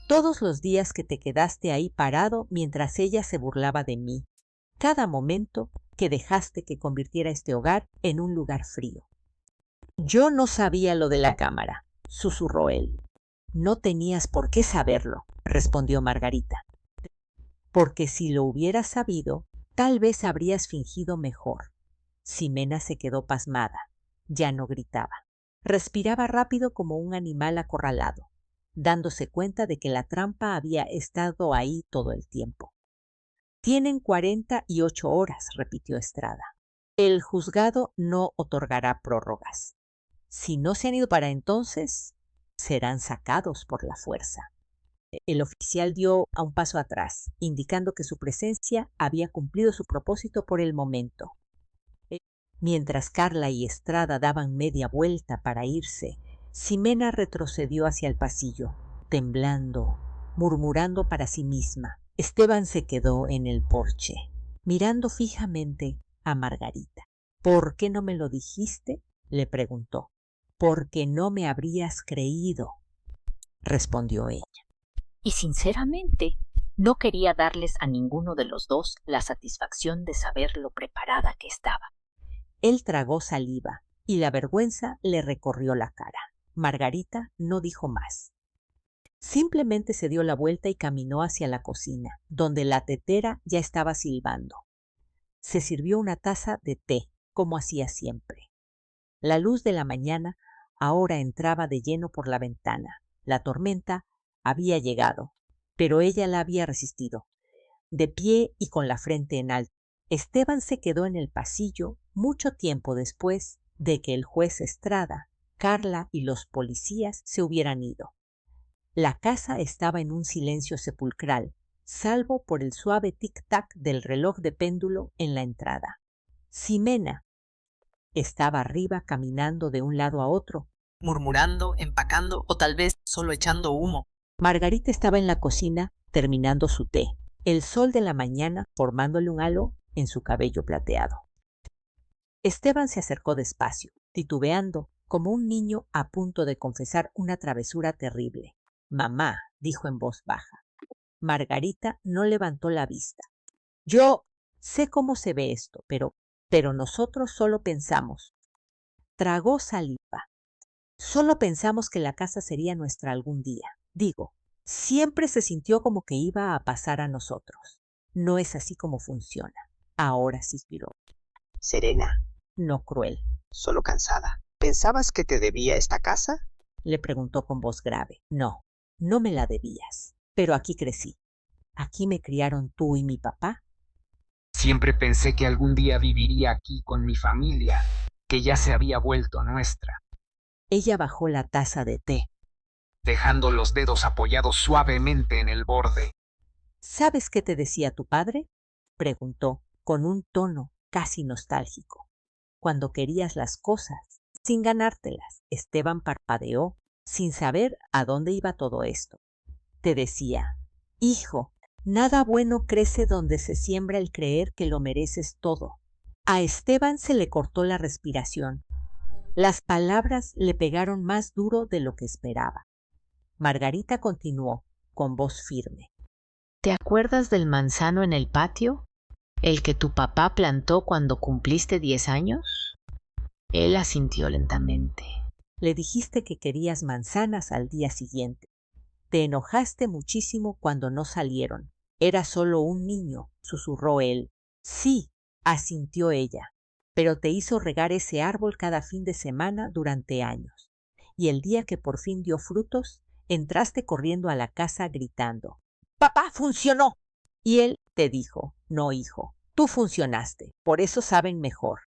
Speaker 1: todos los días que te quedaste ahí parado mientras ella se burlaba de mí, cada momento que dejaste que convirtiera este hogar en un lugar frío». «Yo no sabía lo de la cámara», susurró él. «No tenías por qué saberlo», respondió Margarita. «Porque si lo hubieras sabido, tal vez habrías fingido mejor». Ximena se quedó pasmada. Ya no gritaba. Respiraba rápido como un animal acorralado, dándose cuenta de que la trampa había estado ahí todo el tiempo. «Tienen 48 horas», repitió Estrada. «El juzgado no otorgará prórrogas. Si no se han ido para entonces, serán sacados por la fuerza». El oficial dio a un paso atrás, indicando que su presencia había cumplido su propósito por el momento. Mientras Carla y Estrada daban media vuelta para irse, Ximena retrocedió hacia el pasillo, temblando, murmurando para sí misma. Esteban se quedó en el porche, mirando fijamente a Margarita. ¿Por qué no me lo dijiste?, le preguntó. Porque no me habrías creído, respondió ella.
Speaker 2: Y sinceramente, no quería darles a ninguno de los dos la satisfacción de saber lo preparada que estaba.
Speaker 1: Él tragó saliva y la vergüenza le recorrió la cara. Margarita no dijo más. Simplemente se dio la vuelta y caminó hacia la cocina, donde la tetera ya estaba silbando. Se sirvió una taza de té, como hacía siempre. La luz de la mañana ahora entraba de lleno por la ventana. La tormenta había llegado, pero ella la había resistido. De pie y con la frente en alto, Esteban se quedó en el pasillo mucho tiempo después de que el juez Estrada, Carla y los policías se hubieran ido. La casa estaba en un silencio sepulcral, salvo por el suave tic-tac del reloj de péndulo en la entrada. Ximena estaba arriba caminando de un lado a otro,
Speaker 3: Murmurando, empacando o tal vez solo echando humo.
Speaker 1: Margarita estaba en la cocina terminando su té, el sol de la mañana formándole un halo en su cabello plateado. Esteban se acercó despacio, titubeando, como un niño a punto de confesar una travesura terrible. Mamá, dijo en voz baja. Margarita no levantó la vista. Yo sé cómo se ve esto, pero nosotros solo pensamos. Tragó saliva. Solo pensamos que la casa sería nuestra algún día. Digo, siempre se sintió como que iba a pasar a nosotros. No es así como funciona. Ahora suspiró.
Speaker 6: Serena,
Speaker 1: No cruel,
Speaker 6: solo cansada. ¿Pensabas que te debía esta casa?
Speaker 1: le preguntó con voz grave. No, no me la debías. Pero aquí crecí. Aquí me criaron tú y mi papá.
Speaker 8: Siempre pensé que algún día viviría aquí con mi familia, que ya se había vuelto nuestra.
Speaker 1: Ella bajó la taza de té.
Speaker 8: Dejando los dedos apoyados suavemente en el borde.
Speaker 1: ¿Sabes qué te decía tu padre?, preguntó con un tono casi nostálgico. Cuando querías las cosas, sin ganártelas. Esteban parpadeó, sin saber a dónde iba todo esto. Te decía, hijo, nada bueno crece donde se siembra el creer que lo mereces todo. A Esteban se le cortó la respiración. Las palabras le pegaron más duro de lo que esperaba. Margarita continuó, con voz firme.
Speaker 2: ¿Te acuerdas del manzano en el patio? ¿El que tu papá plantó cuando cumpliste 10 años? Él asintió lentamente.
Speaker 1: Le dijiste que querías manzanas al día siguiente. Te enojaste muchísimo cuando no salieron. Era solo un niño, susurró él. Sí, asintió ella, pero te hizo regar ese árbol cada fin de semana durante años. Y el día que por fin dio frutos, entraste corriendo a la casa gritando. ¡Papá, funcionó! Y él te dijo, no, hijo, tú funcionaste, por eso saben mejor.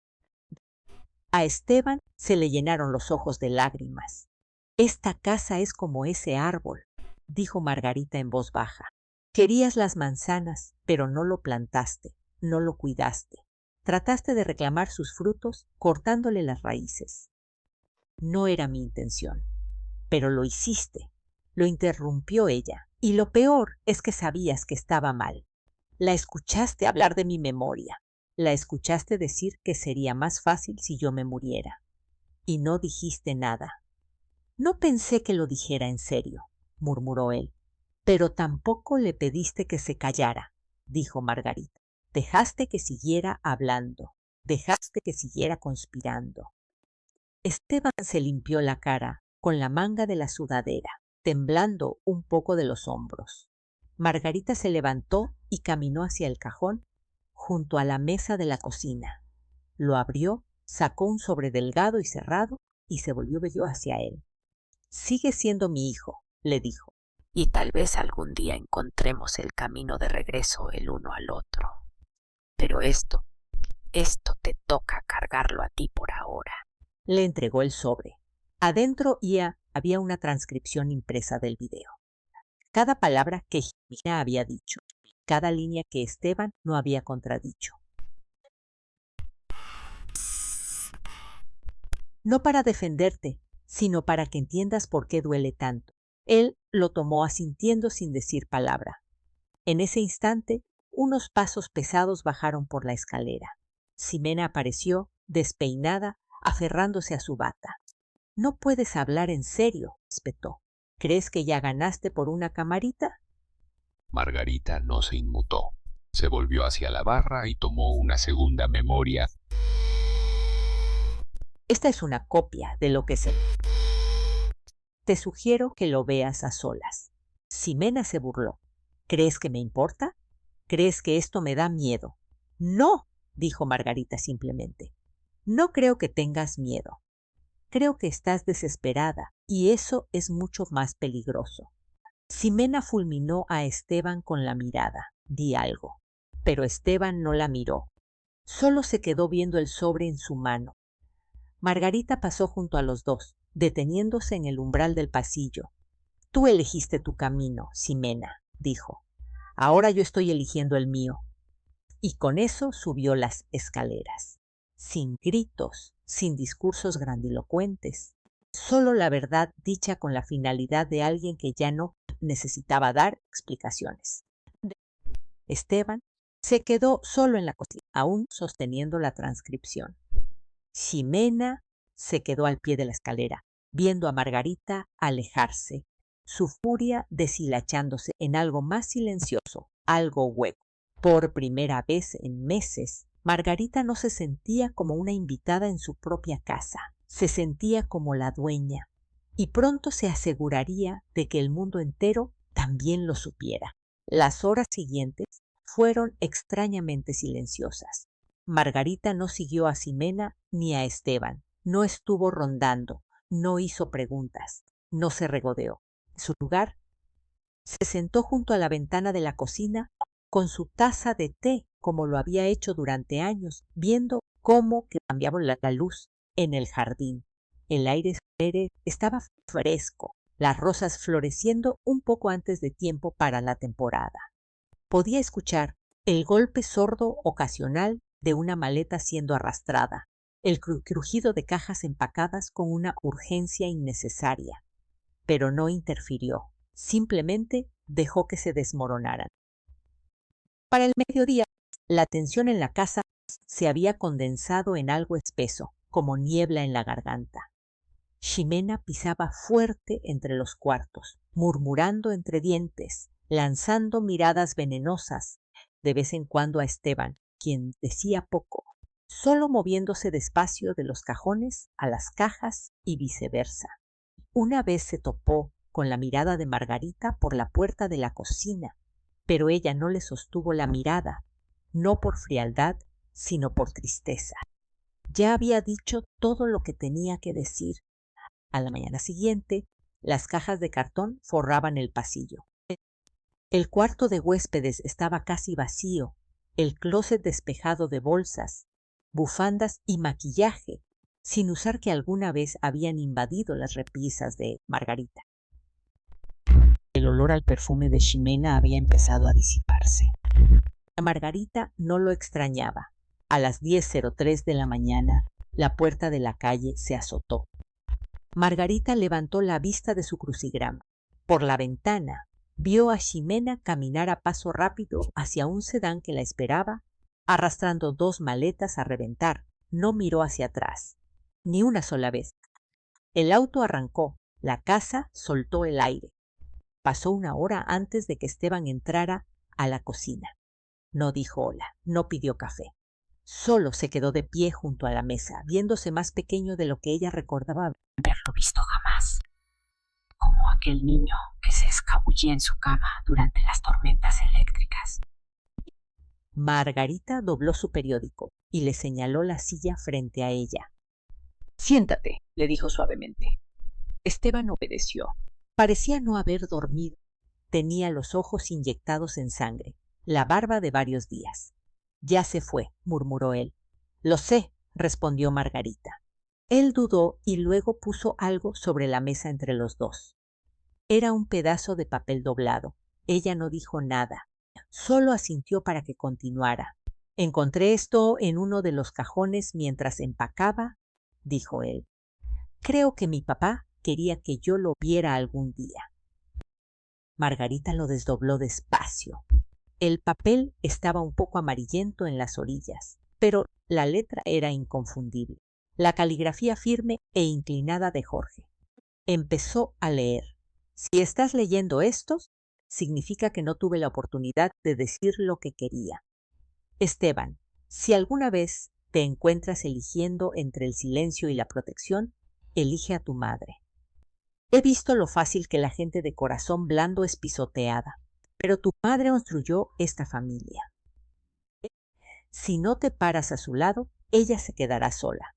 Speaker 1: A Esteban se le llenaron los ojos de lágrimas. Esta casa es como ese árbol, dijo Margarita en voz baja. Querías las manzanas, pero no lo plantaste, no lo cuidaste. Trataste de reclamar sus frutos cortándole las raíces. No era mi intención, pero lo hiciste. Lo interrumpió ella, y lo peor es que sabías que estaba mal. La escuchaste hablar de mi memoria. La escuchaste decir que sería más fácil si yo me muriera. Y no dijiste nada. No pensé que lo dijera en serio, murmuró él. Pero tampoco le pediste que se callara, dijo Margarita. Dejaste que siguiera hablando. Dejaste que siguiera conspirando. Esteban se limpió la cara con la manga de la sudadera, temblando un poco de los hombros. Margarita se levantó y caminó hacia el cajón junto a la mesa de la cocina. Lo abrió, sacó un sobre delgado y cerrado y se volvió hacia él. Sigue siendo mi hijo, le dijo.
Speaker 3: Y tal vez algún día encontremos el camino de regreso el uno al otro. Pero esto te toca cargarlo a ti por ahora.
Speaker 1: Le entregó el sobre. Adentro había una transcripción impresa del video. cada palabra que Jimena había dicho, cada línea que Esteban no había contradicho. No para defenderte, sino para que entiendas por qué duele tanto. Él lo tomó asintiendo sin decir palabra. En ese instante, unos pasos pesados bajaron por la escalera. Ximena apareció, despeinada, aferrándose a su bata. «No puedes hablar en serio», espetó. «¿Crees que ya ganaste por una camarita?»
Speaker 9: Margarita no se inmutó. Se volvió hacia la barra y tomó una segunda memoria.
Speaker 1: «Esta es una copia de lo que sé. Te sugiero que lo veas a solas». Ximena se burló. «¿Crees que me importa? ¿Crees que esto me da miedo?» «No», dijo Margarita simplemente. «No creo que tengas miedo. Creo que estás desesperada y eso es mucho más peligroso». Ximena fulminó a Esteban con la mirada. «Di algo». Pero Esteban no la miró. Solo se quedó viendo el sobre en su mano. Margarita pasó junto a los dos, deteniéndose en el umbral del pasillo. «Tú elegiste tu camino, Ximena», dijo. «Ahora yo estoy eligiendo el mío». Y con eso subió las escaleras. Sin gritos, sin discursos grandilocuentes. Solo la verdad dicha con la finalidad de alguien que ya no necesitaba dar explicaciones. Esteban se quedó solo en la cocina, aún sosteniendo la transcripción. Ximena se quedó al pie de la escalera, viendo a Margarita alejarse, su furia deshilachándose en algo más silencioso, algo hueco. Por primera vez en meses, Margarita no se sentía como una invitada en su propia casa, se sentía como la dueña, y pronto se aseguraría de que el mundo entero también lo supiera. Las horas siguientes fueron extrañamente silenciosas. Margarita no siguió a Ximena ni a Esteban, no estuvo rondando, no hizo preguntas, no se regodeó. En su lugar, se sentó junto a la ventana de la cocina con su taza de té, como lo había hecho durante años, viendo cómo cambiaba la luz en el jardín. El aire estaba fresco, las rosas floreciendo un poco antes de tiempo para la temporada. Podía escuchar el golpe sordo ocasional de una maleta siendo arrastrada, el crujido de cajas empacadas con una urgencia innecesaria. Pero no interfirió, simplemente dejó que se desmoronaran. Para el mediodía, la tensión en la casa se había condensado en algo espeso, como niebla en la garganta. Ximena pisaba fuerte entre los cuartos, murmurando entre dientes, lanzando miradas venenosas, de vez en cuando a Esteban, quien decía poco, solo moviéndose despacio de los cajones a las cajas y viceversa. Una vez se topó con la mirada de Margarita por la puerta de la cocina, pero ella no le sostuvo la mirada, no por frialdad, sino por tristeza. Ya había dicho todo lo que tenía que decir. A la mañana siguiente, las cajas de cartón forraban el pasillo. El cuarto de huéspedes estaba casi vacío, el closet despejado de bolsas, bufandas y maquillaje, sin usar que alguna vez habían invadido las repisas de Margarita. El olor al perfume de Ximena había empezado a disiparse. A Margarita no lo extrañaba. A las 10:03 de la mañana, la puerta de la calle se azotó. Margarita levantó la vista de su crucigrama. Por la ventana, vio a Ximena caminar a paso rápido hacia un sedán que la esperaba, arrastrando 2 maletas a reventar. No miró hacia atrás, ni una sola vez. El auto arrancó, la casa soltó el aire. Pasó 1 hora antes de que Esteban entrara a la cocina. No dijo hola, no pidió café. Solo se quedó de pie junto a la mesa, viéndose más pequeño de lo que ella recordaba haberlo visto jamás. Como aquel niño que se escabullía en su cama durante las tormentas eléctricas. Margarita dobló su periódico y le señaló la silla frente a ella. «Siéntate», le dijo suavemente. Esteban obedeció. Parecía no haber dormido. Tenía los ojos inyectados en sangre, la barba de varios días. «Ya se fue», murmuró él. «Lo sé», respondió Margarita. Él dudó y luego puso algo sobre la mesa entre los dos. Era un pedazo de papel doblado. Ella no dijo nada, solo asintió para que continuara. Encontré esto en uno de los cajones mientras empacaba, dijo él. Creo que mi papá quería que yo lo viera algún día. Margarita lo desdobló despacio. El papel estaba un poco amarillento en las orillas, pero la letra era inconfundible. La caligrafía firme e inclinada de Jorge. Empezó a leer. Si estás leyendo estos, significa que no tuve la oportunidad de decir lo que quería. Esteban, si alguna vez te encuentras eligiendo entre el silencio y la protección, elige a tu madre. He visto lo fácil que la gente de corazón blando es pisoteada, pero tu madre construyó esta familia. Si no te paras a su lado, ella se quedará sola,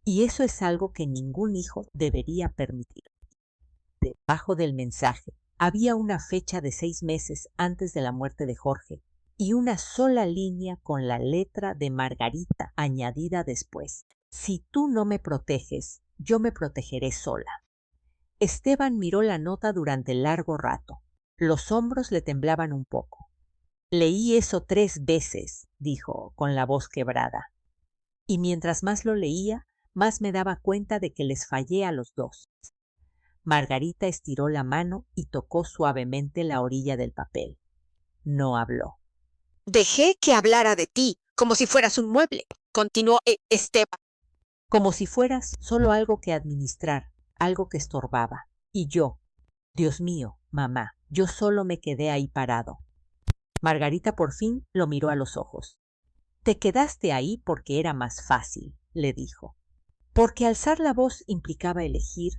Speaker 1: y eso es algo que ningún hijo debería permitir. Debajo del mensaje había una fecha de 6 meses antes de la muerte de Jorge y una sola línea con la letra de Margarita añadida después. Si tú no me proteges, yo me protegeré sola. Esteban miró la nota durante largo rato. Los hombros le temblaban un poco. Leí eso 3 veces, dijo con la voz quebrada. Y mientras más lo leía, más me daba cuenta de que les fallé a los dos. Margarita estiró la mano y tocó suavemente la orilla del papel. No habló.
Speaker 6: Dejé que hablara de ti, como si fueras un mueble, continuó Esteban.
Speaker 1: Como si fueras solo algo que administrar, algo que estorbaba. Y yo, Dios mío, mamá, yo solo me quedé ahí parado. Margarita por fin lo miró a los ojos. Te quedaste ahí porque era más fácil, le dijo. Porque alzar la voz implicaba elegir,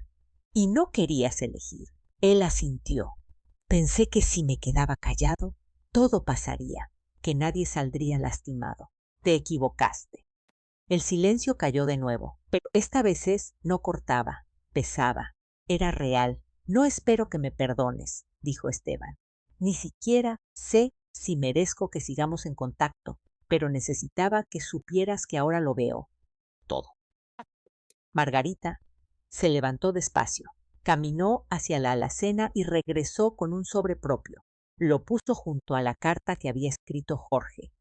Speaker 1: y no querías elegir. Él asintió. Pensé que si me quedaba callado, todo pasaría, que nadie saldría lastimado. Te equivocaste. El silencio cayó de nuevo, pero esta vez no cortaba, pesaba, era real. No espero que me perdones, dijo Esteban. Ni siquiera sé si merezco que sigamos en contacto, pero necesitaba que supieras que ahora lo veo. Todo. Margarita se levantó despacio, caminó hacia la alacena y regresó con un sobre propio. Lo puso junto a la carta que había escrito Jorge.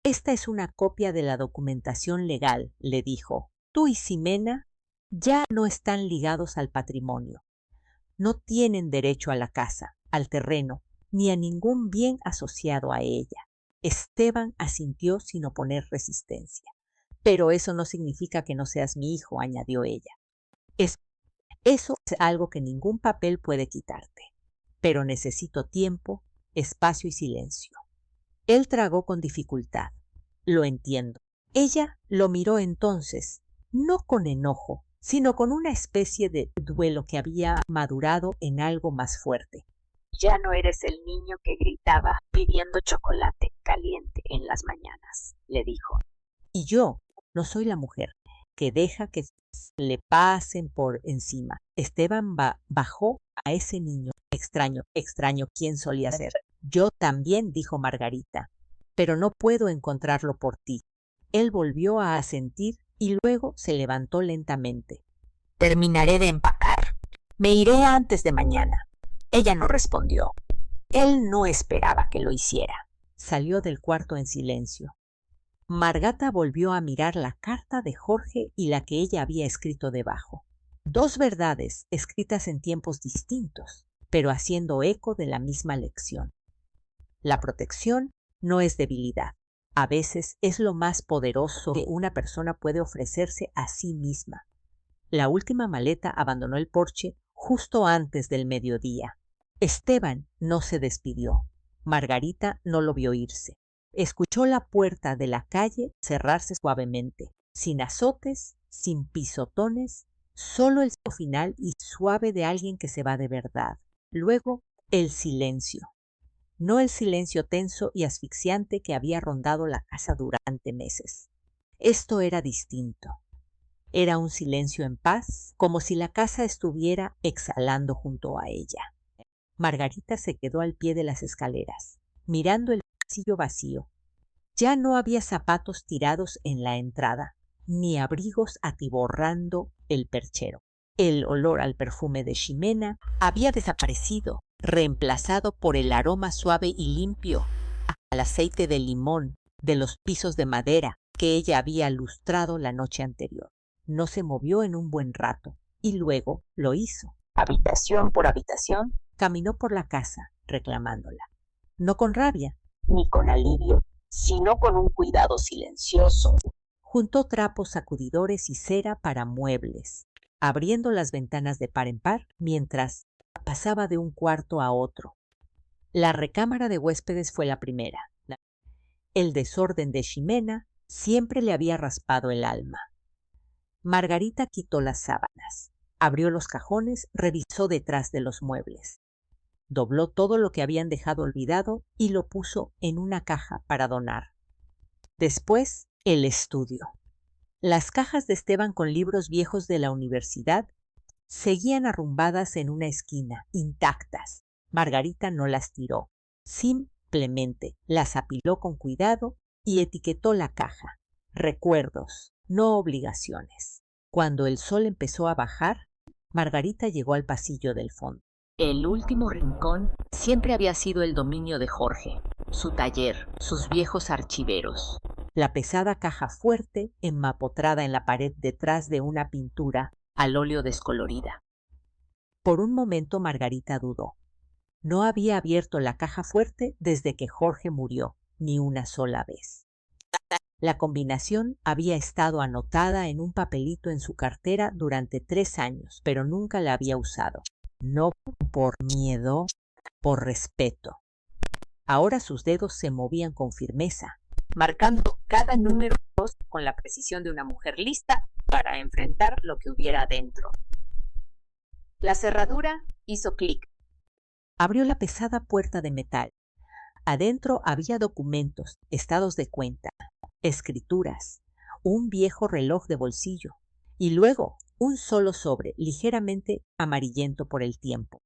Speaker 1: Esta es una copia de la documentación legal, le dijo. Tú y Ximena ya no están ligados al patrimonio. No tienen derecho a la casa, al terreno, ni a ningún bien asociado a ella. Esteban asintió sin oponer resistencia. Pero eso no significa que no seas mi hijo, añadió ella. Eso es algo que ningún papel puede quitarte. Pero necesito tiempo, espacio y silencio. Él tragó con dificultad. Lo entiendo. Ella lo miró entonces, no con enojo, sino con una especie de duelo que había madurado en algo más fuerte.
Speaker 5: Ya no eres el niño que gritaba pidiendo chocolate caliente en las mañanas, le dijo.
Speaker 1: Y yo no soy la mujer que deja que le pasen por encima. Esteban bajó a ese niño. Extraño quién solía ser. Yo también, dijo Margarita, pero no puedo encontrarlo por ti. Él volvió a asentir y luego se levantó lentamente.
Speaker 5: Terminaré de empacar. Me iré antes de mañana. Ella no respondió. Él no esperaba que lo hiciera.
Speaker 1: Salió del cuarto en silencio. Margarita volvió a mirar la carta de Jorge y la que ella había escrito debajo. 2 verdades escritas en tiempos distintos, pero haciendo eco de la misma lección. La protección no es debilidad. A veces es lo más poderoso que una persona puede ofrecerse a sí misma. La última maleta abandonó el porche justo antes del mediodía. Esteban no se despidió. Margarita no lo vio irse. Escuchó la puerta de la calle cerrarse suavemente, sin azotes, sin pisotones, solo el sonido final y suave de alguien que se va de verdad. Luego, el silencio. No el silencio tenso y asfixiante que había rondado la casa durante meses. Esto era distinto. Era un silencio en paz, como si la casa estuviera exhalando junto a ella. Margarita se quedó al pie de las escaleras, mirando el pasillo vacío. Ya no había zapatos tirados en la entrada, ni abrigos atiborrando el perchero. El olor al perfume de Ximena había desaparecido, reemplazado por el aroma suave y limpio al aceite de limón de los pisos de madera que ella había lustrado la noche anterior. No se movió en un buen rato y luego lo hizo.
Speaker 5: Habitación por habitación,
Speaker 1: Caminó por la casa reclamándola, no con rabia.
Speaker 5: ni con alivio, sino con un cuidado silencioso.
Speaker 1: Juntó trapos sacudidores y cera para muebles, abriendo las ventanas de par en par mientras pasaba de un cuarto a otro. La recámara de huéspedes fue la primera. El desorden de Ximena siempre le había raspado el alma. Margarita quitó las sábanas, abrió los cajones, revisó detrás de los muebles. Dobló todo lo que habían dejado olvidado y lo puso en una caja para donar. Después, el estudio. Las cajas de Esteban con libros viejos de la universidad seguían arrumbadas en una esquina, intactas. Margarita no las tiró. Simplemente las apiló con cuidado y etiquetó la caja. Recuerdos, no obligaciones. Cuando el sol empezó a bajar, Margarita llegó al pasillo del fondo.
Speaker 2: El último rincón siempre había sido el dominio de Jorge, su taller, sus viejos archiveros.
Speaker 1: La pesada caja fuerte emmapotrada en la pared detrás de una pintura
Speaker 2: Al óleo descolorida.
Speaker 1: Por un momento Margarita dudó. No había abierto la caja fuerte desde que Jorge murió, ni una sola vez. La combinación había estado anotada en un papelito en su cartera durante 3 años, pero nunca la había usado. No por miedo, por respeto. Ahora sus dedos se movían con firmeza,
Speaker 5: Marcando cada número con la precisión de una mujer lista para enfrentar lo que hubiera adentro. La cerradura hizo clic.
Speaker 1: abrió la pesada puerta de metal. Adentro había documentos, estados de cuenta, escrituras, un viejo reloj de bolsillo y luego un solo sobre ligeramente amarillento por el tiempo.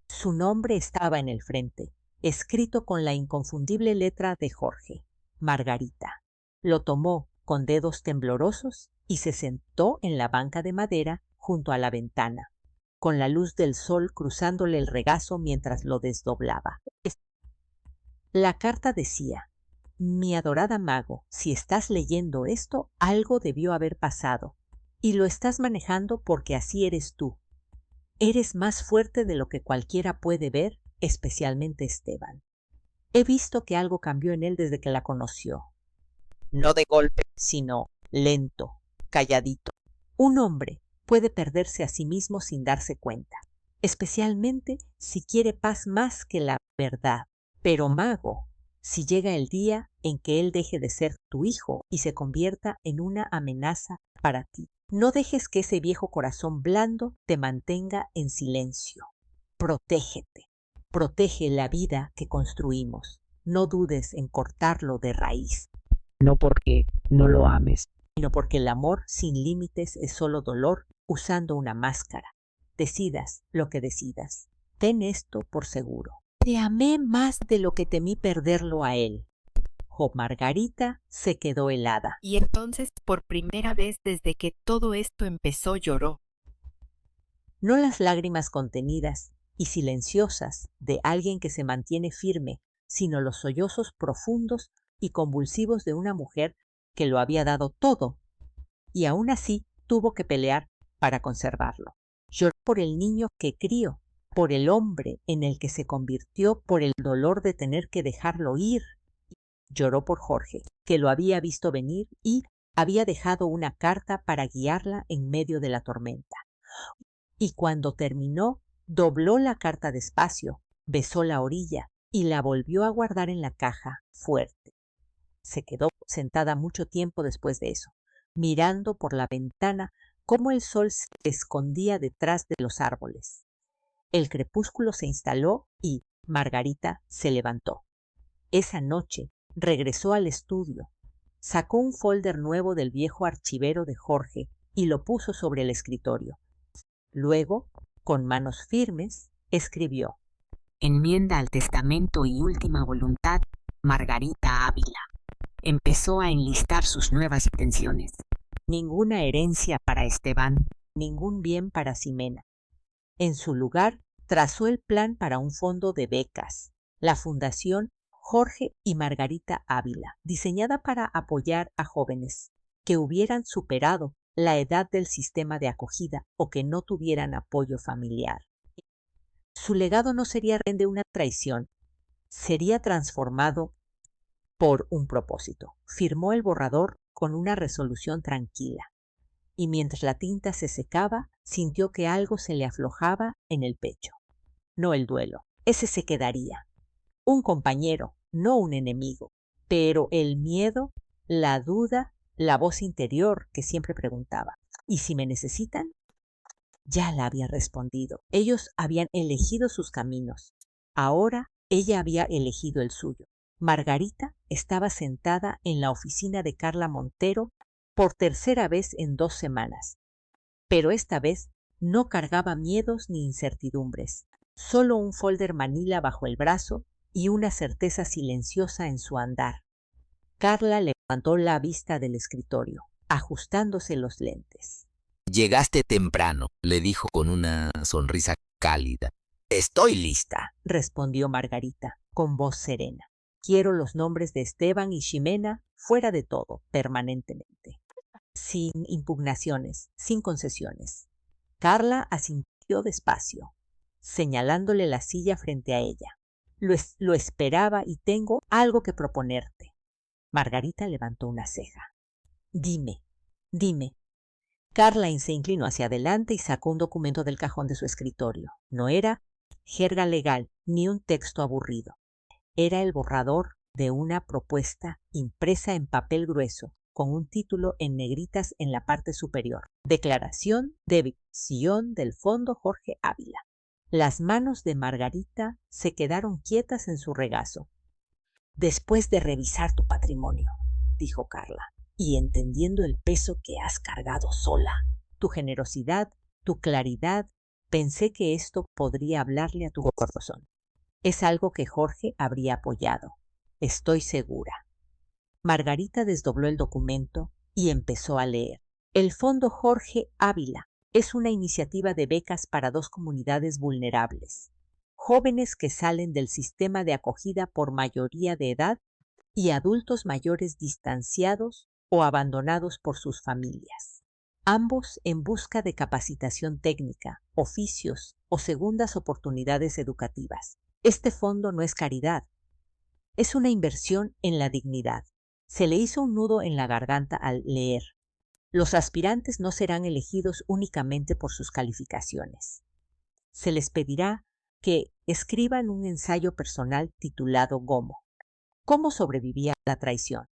Speaker 1: Su nombre estaba en el frente, escrito con la inconfundible letra de Jorge, Margarita. Lo tomó con dedos temblorosos y se sentó en la banca de madera junto a la ventana, con la luz del sol cruzándole el regazo mientras lo desdoblaba. La carta decía: mi adorada Mago, si estás leyendo esto, algo debió haber pasado, y lo estás manejando porque así eres tú. Eres más fuerte de lo que cualquiera puede ver, especialmente Esteban. He visto que algo cambió en él desde que la conoció.
Speaker 5: No de golpe.
Speaker 1: Sino lento, calladito. Un hombre puede perderse a sí mismo sin darse cuenta, especialmente si quiere paz más que la verdad. Pero Mago, si llega el día en que él deje de ser tu hijo y se convierta en una amenaza para ti, no dejes que ese viejo corazón blando te mantenga en silencio. Protégete. Protege la vida que construimos. No dudes en cortarlo de raíz.
Speaker 5: No porque no lo ames,
Speaker 1: sino porque el amor sin límites es solo dolor usando una máscara. Decidas lo que decidas. Ten esto por seguro. Te amé más de lo que temí perderlo a él. Margarita se quedó helada.
Speaker 10: Y entonces, por primera vez desde que todo esto empezó, lloró.
Speaker 1: No las lágrimas contenidas y silenciosas de alguien que se mantiene firme, sino los sollozos profundos y convulsivos de una mujer que lo había dado todo, y aún así tuvo que pelear para conservarlo. Lloró por el niño que crió, por el hombre en el que se convirtió, por el dolor de tener que dejarlo ir. Lloró por Jorge, que lo había visto venir y había dejado una carta para guiarla en medio de la tormenta. Y cuando terminó, dobló la carta despacio, besó la orilla y la volvió a guardar en la caja fuerte. Se quedó sentada mucho tiempo después de eso, mirando por la ventana cómo el sol se escondía detrás de los árboles. El crepúsculo se instaló y Margarita se levantó. Esa noche regresó al estudio, sacó un folder nuevo del viejo archivero de Jorge y lo puso sobre el escritorio. Luego, con manos firmes, escribió:
Speaker 3: Enmienda al testamento y última voluntad, Margarita Ávila. Empezó a enlistar sus nuevas intenciones. Ninguna herencia para Esteban,
Speaker 1: ningún bien para Ximena. En su lugar, trazó el plan para un fondo de becas, la Fundación Jorge y Margarita Ávila, diseñada para apoyar a jóvenes que hubieran superado la edad del sistema de acogida o que no tuvieran apoyo familiar. Su legado no sería de una traición, sería transformado por un propósito. Firmó el borrador con una resolución tranquila, y mientras la tinta se secaba, sintió que algo se le aflojaba en el pecho. No el duelo, ese se quedaría. Un compañero, no un enemigo, pero el miedo, la duda, la voz interior que siempre preguntaba, ¿y si me necesitan? Ya la había respondido. Ellos habían elegido sus caminos. Ahora ella había elegido el suyo. Margarita estaba sentada en la oficina de Carla Montero por tercera vez en 2 semanas. Pero esta vez no cargaba miedos ni incertidumbres, solo un folder manila bajo el brazo y una certeza silenciosa en su andar. Carla levantó la vista del escritorio, ajustándose los lentes.
Speaker 11: Llegaste temprano, le dijo con una sonrisa cálida. Estoy lista,
Speaker 1: respondió Margarita, con voz serena. Quiero los nombres de Esteban y Ximena fuera de todo, permanentemente. Sin impugnaciones, sin concesiones. Carla asintió despacio, señalándole la silla frente a ella. Lo esperaba y tengo algo que proponerte. Margarita levantó una ceja. Dime. Carla se inclinó hacia adelante y sacó un documento del cajón de su escritorio. No era jerga legal ni un texto aburrido. Era el borrador de una propuesta impresa en papel grueso, con un título en negritas en la parte superior. Declaración de visión del Fondo Jorge Ávila. Las manos de Margarita se quedaron quietas en su regazo. Después de revisar tu patrimonio, dijo Carla, y entendiendo el peso que has cargado sola, tu generosidad, tu claridad, pensé que esto podría hablarle a tu corazón. Es algo que Jorge habría apoyado. Estoy segura. Margarita desdobló el documento y empezó a leer. El Fondo Jorge Ávila es una iniciativa de becas para 2 comunidades vulnerables. Jóvenes que salen del sistema de acogida por mayoría de edad y adultos mayores distanciados o abandonados por sus familias. Ambos en busca de capacitación técnica, oficios o segundas oportunidades educativas. Este fondo no es caridad, es una inversión en la dignidad. Se le hizo un nudo en la garganta al leer. Los aspirantes no serán elegidos únicamente por sus calificaciones. Se les pedirá que escriban un ensayo personal titulado Gomo. ¿Cómo sobrevivía a la traición?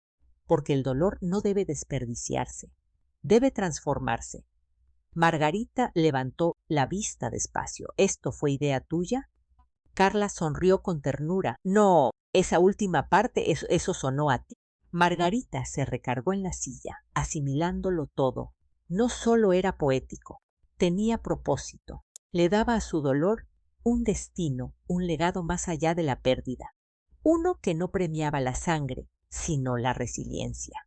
Speaker 1: Porque el dolor no debe desperdiciarse, debe transformarse. Margarita levantó la vista despacio. ¿Esto fue idea tuya? Carla sonrió con ternura. No, esa última parte, eso sonó a ti. Margarita se recargó en la silla, asimilándolo todo. No solo era poético, tenía propósito. Le daba a su dolor un destino, un legado más allá de la pérdida. Uno que no premiaba la sangre, sino la resiliencia.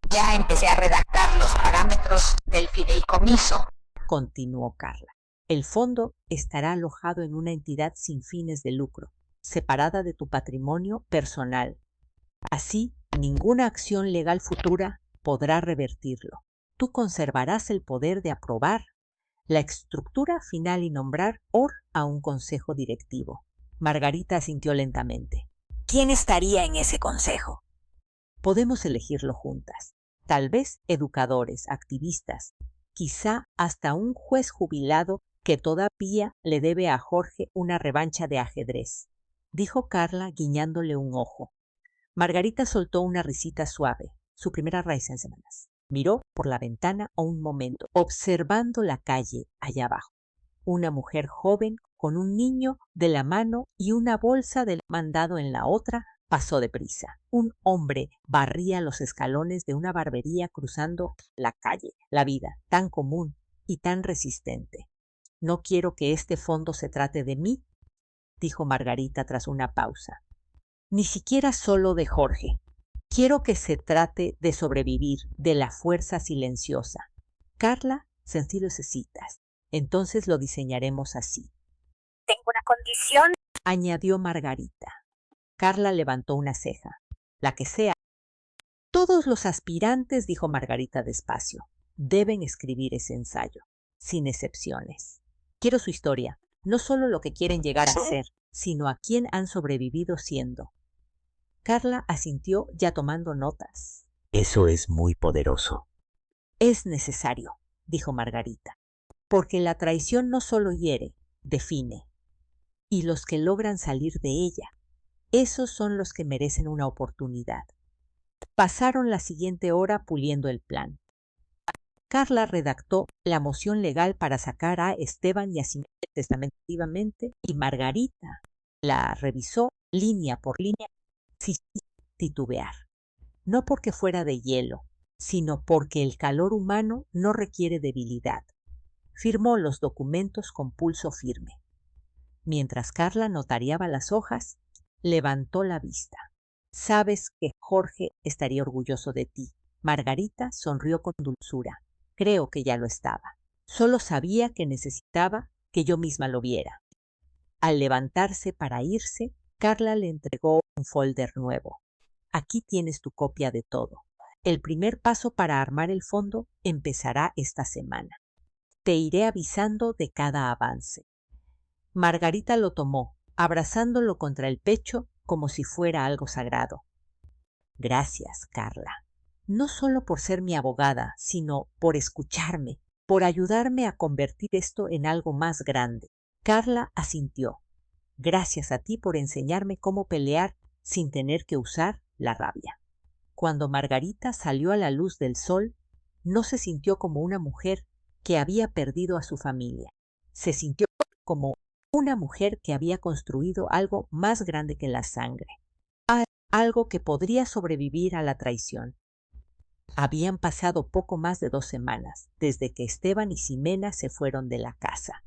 Speaker 6: Ya empecé a redactar los parámetros del fideicomiso,
Speaker 1: continuó Carla. El fondo estará alojado en una entidad sin fines de lucro, separada de tu patrimonio personal. Así, ninguna acción legal futura podrá revertirlo. Tú conservarás el poder de aprobar la estructura final y nombrar a un consejo directivo. Margarita asintió lentamente.
Speaker 6: ¿Quién estaría en ese consejo?
Speaker 1: Podemos elegirlo juntas. Tal vez educadores, activistas, quizá hasta un juez jubilado que todavía le debe a Jorge una revancha de ajedrez, dijo Carla guiñándole un ojo. Margarita soltó una risita suave, su primera raíz en semanas. Miró por la ventana un momento, observando la calle allá abajo. Una mujer joven con un niño de la mano y una bolsa del mandado en la otra pasó deprisa. Un hombre barría los escalones de una barbería cruzando la calle. La vida, tan común y tan resistente. No quiero que este fondo se trate de mí, dijo Margarita tras una pausa. Ni siquiera solo de Jorge. Quiero que se trate de sobrevivir, de la fuerza silenciosa. Carla Si lo necesitas, entonces lo diseñaremos así.
Speaker 7: Tengo una condición,
Speaker 1: añadió Margarita. Carla levantó una ceja. La que sea. Todos los aspirantes, dijo Margarita despacio, deben escribir ese ensayo, sin excepciones. Quiero su historia, no solo lo que quieren llegar a ser, sino a quién han sobrevivido siendo. Carla asintió ya tomando notas.
Speaker 4: Eso es muy poderoso.
Speaker 1: Es necesario, dijo Margarita, porque la traición no solo hiere, define. Y los que logran salir de ella, esos son los que merecen una oportunidad. Pasaron la siguiente hora puliendo el plan. Carla redactó la moción legal para sacar a Esteban y a Ximena testamentariamente y Margarita la revisó línea por línea sin titubear. No porque fuera de hielo, sino porque el calor humano no requiere debilidad. Firmó los documentos con pulso firme. Mientras Carla notariaba las hojas, levantó la vista. Sabes que Jorge estaría orgulloso de ti. Margarita sonrió con dulzura. Creo que ya lo estaba. Solo sabía que necesitaba que yo misma lo viera. Al levantarse para irse, Carla le entregó un folder nuevo. Aquí tienes tu copia de todo. El primer paso para armar el fondo empezará esta semana. Te iré avisando de cada avance. Margarita lo tomó, abrazándolo contra el pecho como si fuera algo sagrado. Gracias, Carla. No solo por ser mi abogada, sino por escucharme, por ayudarme a convertir esto en algo más grande. Carla asintió. Gracias a ti por enseñarme cómo pelear sin tener que usar la rabia. Cuando Margarita salió a la luz del sol, no se sintió como una mujer que había perdido a su familia. Se sintió como una mujer que había construido algo más grande que la sangre, algo que podría sobrevivir a la traición. Habían pasado poco más de 2 semanas desde que Esteban y Ximena se fueron de la casa,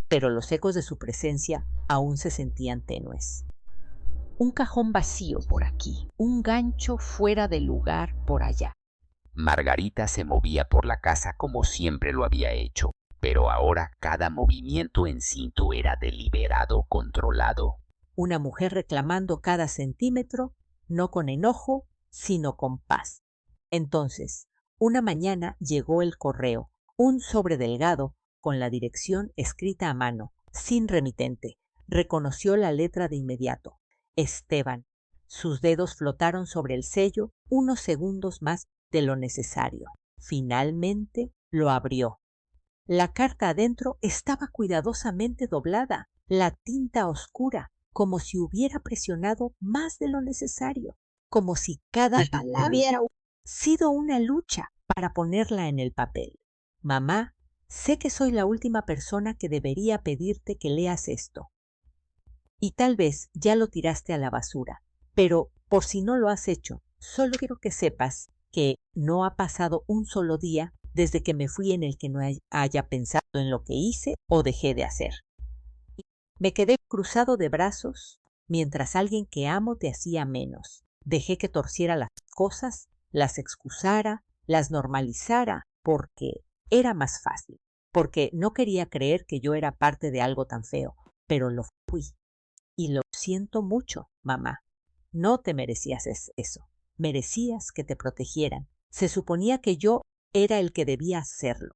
Speaker 1: pero los ecos de su presencia aún se sentían tenues. Un cajón vacío por aquí, un gancho fuera de lugar por allá.
Speaker 11: Margarita se movía por la casa como siempre lo había hecho, pero ahora cada movimiento en cinto era deliberado, controlado.
Speaker 1: Una mujer reclamando cada centímetro, no con enojo, sino con paz. Entonces, una mañana llegó el correo, un sobre delgado con la dirección escrita a mano, sin remitente. Reconoció la letra de inmediato. Esteban. Sus dedos flotaron sobre el sello unos segundos más de lo necesario. Finalmente lo abrió. La carta adentro estaba cuidadosamente doblada, la tinta oscura, como si hubiera presionado más de lo necesario, como si cada palabra hubiera sido una lucha para ponerla en el papel. Mamá, sé que soy la última persona que debería pedirte que leas esto. Y tal vez ya lo tiraste a la basura, pero por si no lo has hecho, solo quiero que sepas que no ha pasado un solo día desde que me fui en el que no haya pensado en lo que hice o dejé de hacer. Me quedé cruzado de brazos mientras alguien que amo te hacía menos. Dejé que torciera las cosas, las excusara, las normalizara, porque era más fácil, porque no quería creer que yo era parte de algo tan feo, pero lo fui. Y lo siento mucho, mamá. No te merecías eso. Merecías que te protegieran. Se suponía que yo era el que debía hacerlo.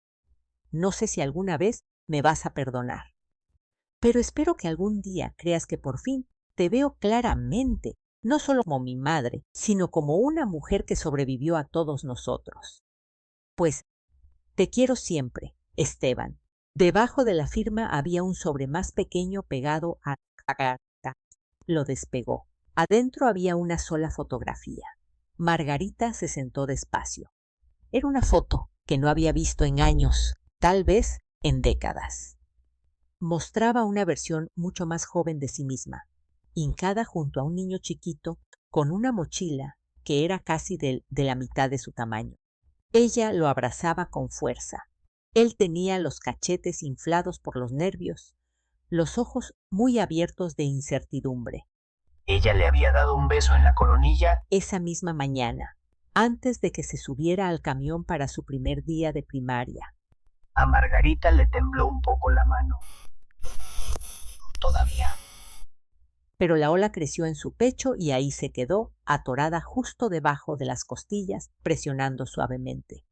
Speaker 1: No sé si alguna vez me vas a perdonar. Pero espero que algún día creas que por fin te veo claramente, no solo como mi madre, sino como una mujer que sobrevivió a todos nosotros. Pues te quiero siempre, Esteban. Debajo de la firma había un sobre más pequeño pegado a la carta. Lo despegó. Adentro había una sola fotografía. Margarita se sentó despacio. Era una foto que no había visto en años, tal vez en décadas. Mostraba una versión mucho más joven de sí misma, hincada junto a un niño chiquito con una mochila que era casi de la mitad de su tamaño. Ella lo abrazaba con fuerza. Él tenía los cachetes inflados por los nervios, los ojos muy abiertos de incertidumbre.
Speaker 12: Ella le había dado un beso en la coronilla
Speaker 1: esa misma mañana, antes de que se subiera al camión para su primer día de primaria.
Speaker 12: A Margarita le tembló un poco la mano. Todavía.
Speaker 1: Pero la ola creció en su pecho y ahí se quedó, atorada justo debajo de las costillas, presionando suavemente.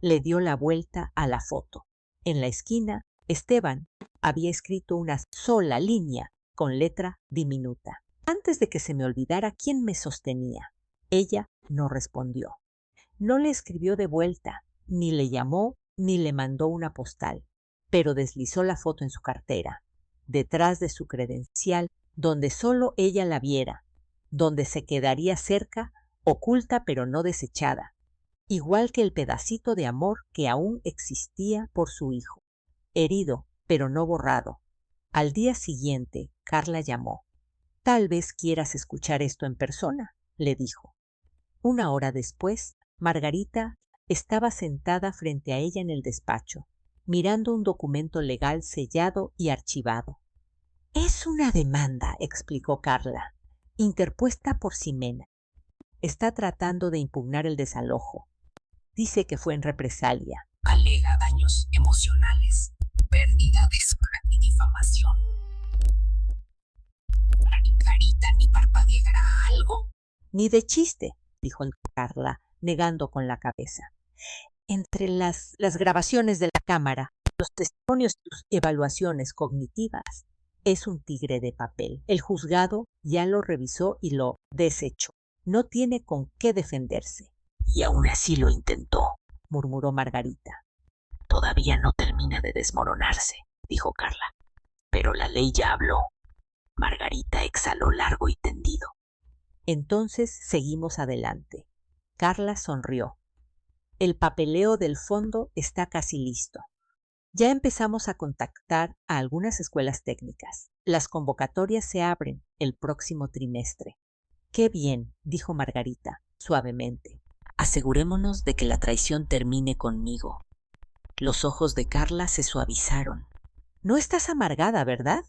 Speaker 1: Le dio la vuelta a la foto. En la esquina, Esteban había escrito una sola línea con letra diminuta. Antes de que se me olvidara quién me sostenía. Ella no respondió. No le escribió de vuelta, ni le llamó, ni le mandó una postal, pero deslizó la foto en su cartera, detrás de su credencial, donde solo ella la viera, donde se quedaría cerca, oculta pero no desechada, igual que el pedacito de amor que aún existía por su hijo, herido pero no borrado. Al día siguiente, Carla llamó. «Tal vez quieras escuchar esto en persona», le dijo. Una hora después, Margarita estaba sentada frente a ella en el despacho, mirando un documento legal sellado y archivado. «Es una demanda», explicó Carla, «interpuesta por Ximena. Está tratando de impugnar el desalojo. Dice que fue en represalia.
Speaker 13: Alega daños emocionales, pérdida de imagen y difamación. ¿Margarita ni parpadeará algo?»
Speaker 1: «Ni de chiste», dijo Carla, negando con la cabeza. «Entre las grabaciones de la cámara, los testimonios y sus evaluaciones cognitivas, es un tigre de papel. El juzgado ya lo revisó y lo desechó. No tiene con qué defenderse».
Speaker 11: «Y aún así lo intentó»,
Speaker 1: murmuró Margarita.
Speaker 11: «Todavía no termina de desmoronarse», dijo Carla. «Pero la ley ya habló». Margarita exhaló largo y tendido.
Speaker 1: Entonces seguimos adelante. Carla sonrió. El papeleo del fondo está casi listo. Ya empezamos a contactar a algunas escuelas técnicas. Las convocatorias se abren el próximo trimestre. «Qué bien», dijo Margarita, suavemente.
Speaker 3: «Asegurémonos de que la traición termine conmigo». Los ojos de Carla se suavizaron.
Speaker 1: «No estás amargada, ¿verdad?»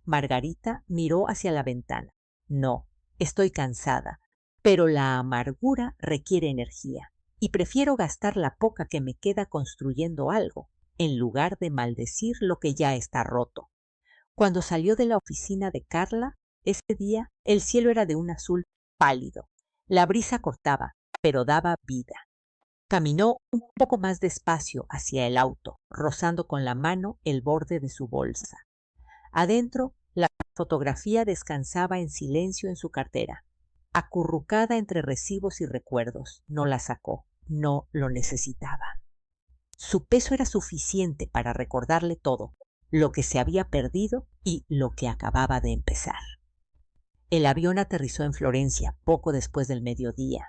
Speaker 1: Margarita miró hacia la ventana. «No, estoy cansada, pero la amargura requiere energía y prefiero gastar la poca que me queda construyendo algo, en lugar de maldecir lo que ya está roto». Cuando salió de la oficina de Carla, ese día el cielo era de un azul pálido. La brisa cortaba, pero daba vida. Caminó un poco más despacio hacia el auto, rozando con la mano el borde de su bolsa. Adentro, la fotografía descansaba en silencio en su cartera. Acurrucada entre recibos y recuerdos, no la sacó, no lo necesitaba. Su peso era suficiente para recordarle todo, lo que se había perdido y lo que acababa de empezar. El avión aterrizó en Florencia poco después del mediodía.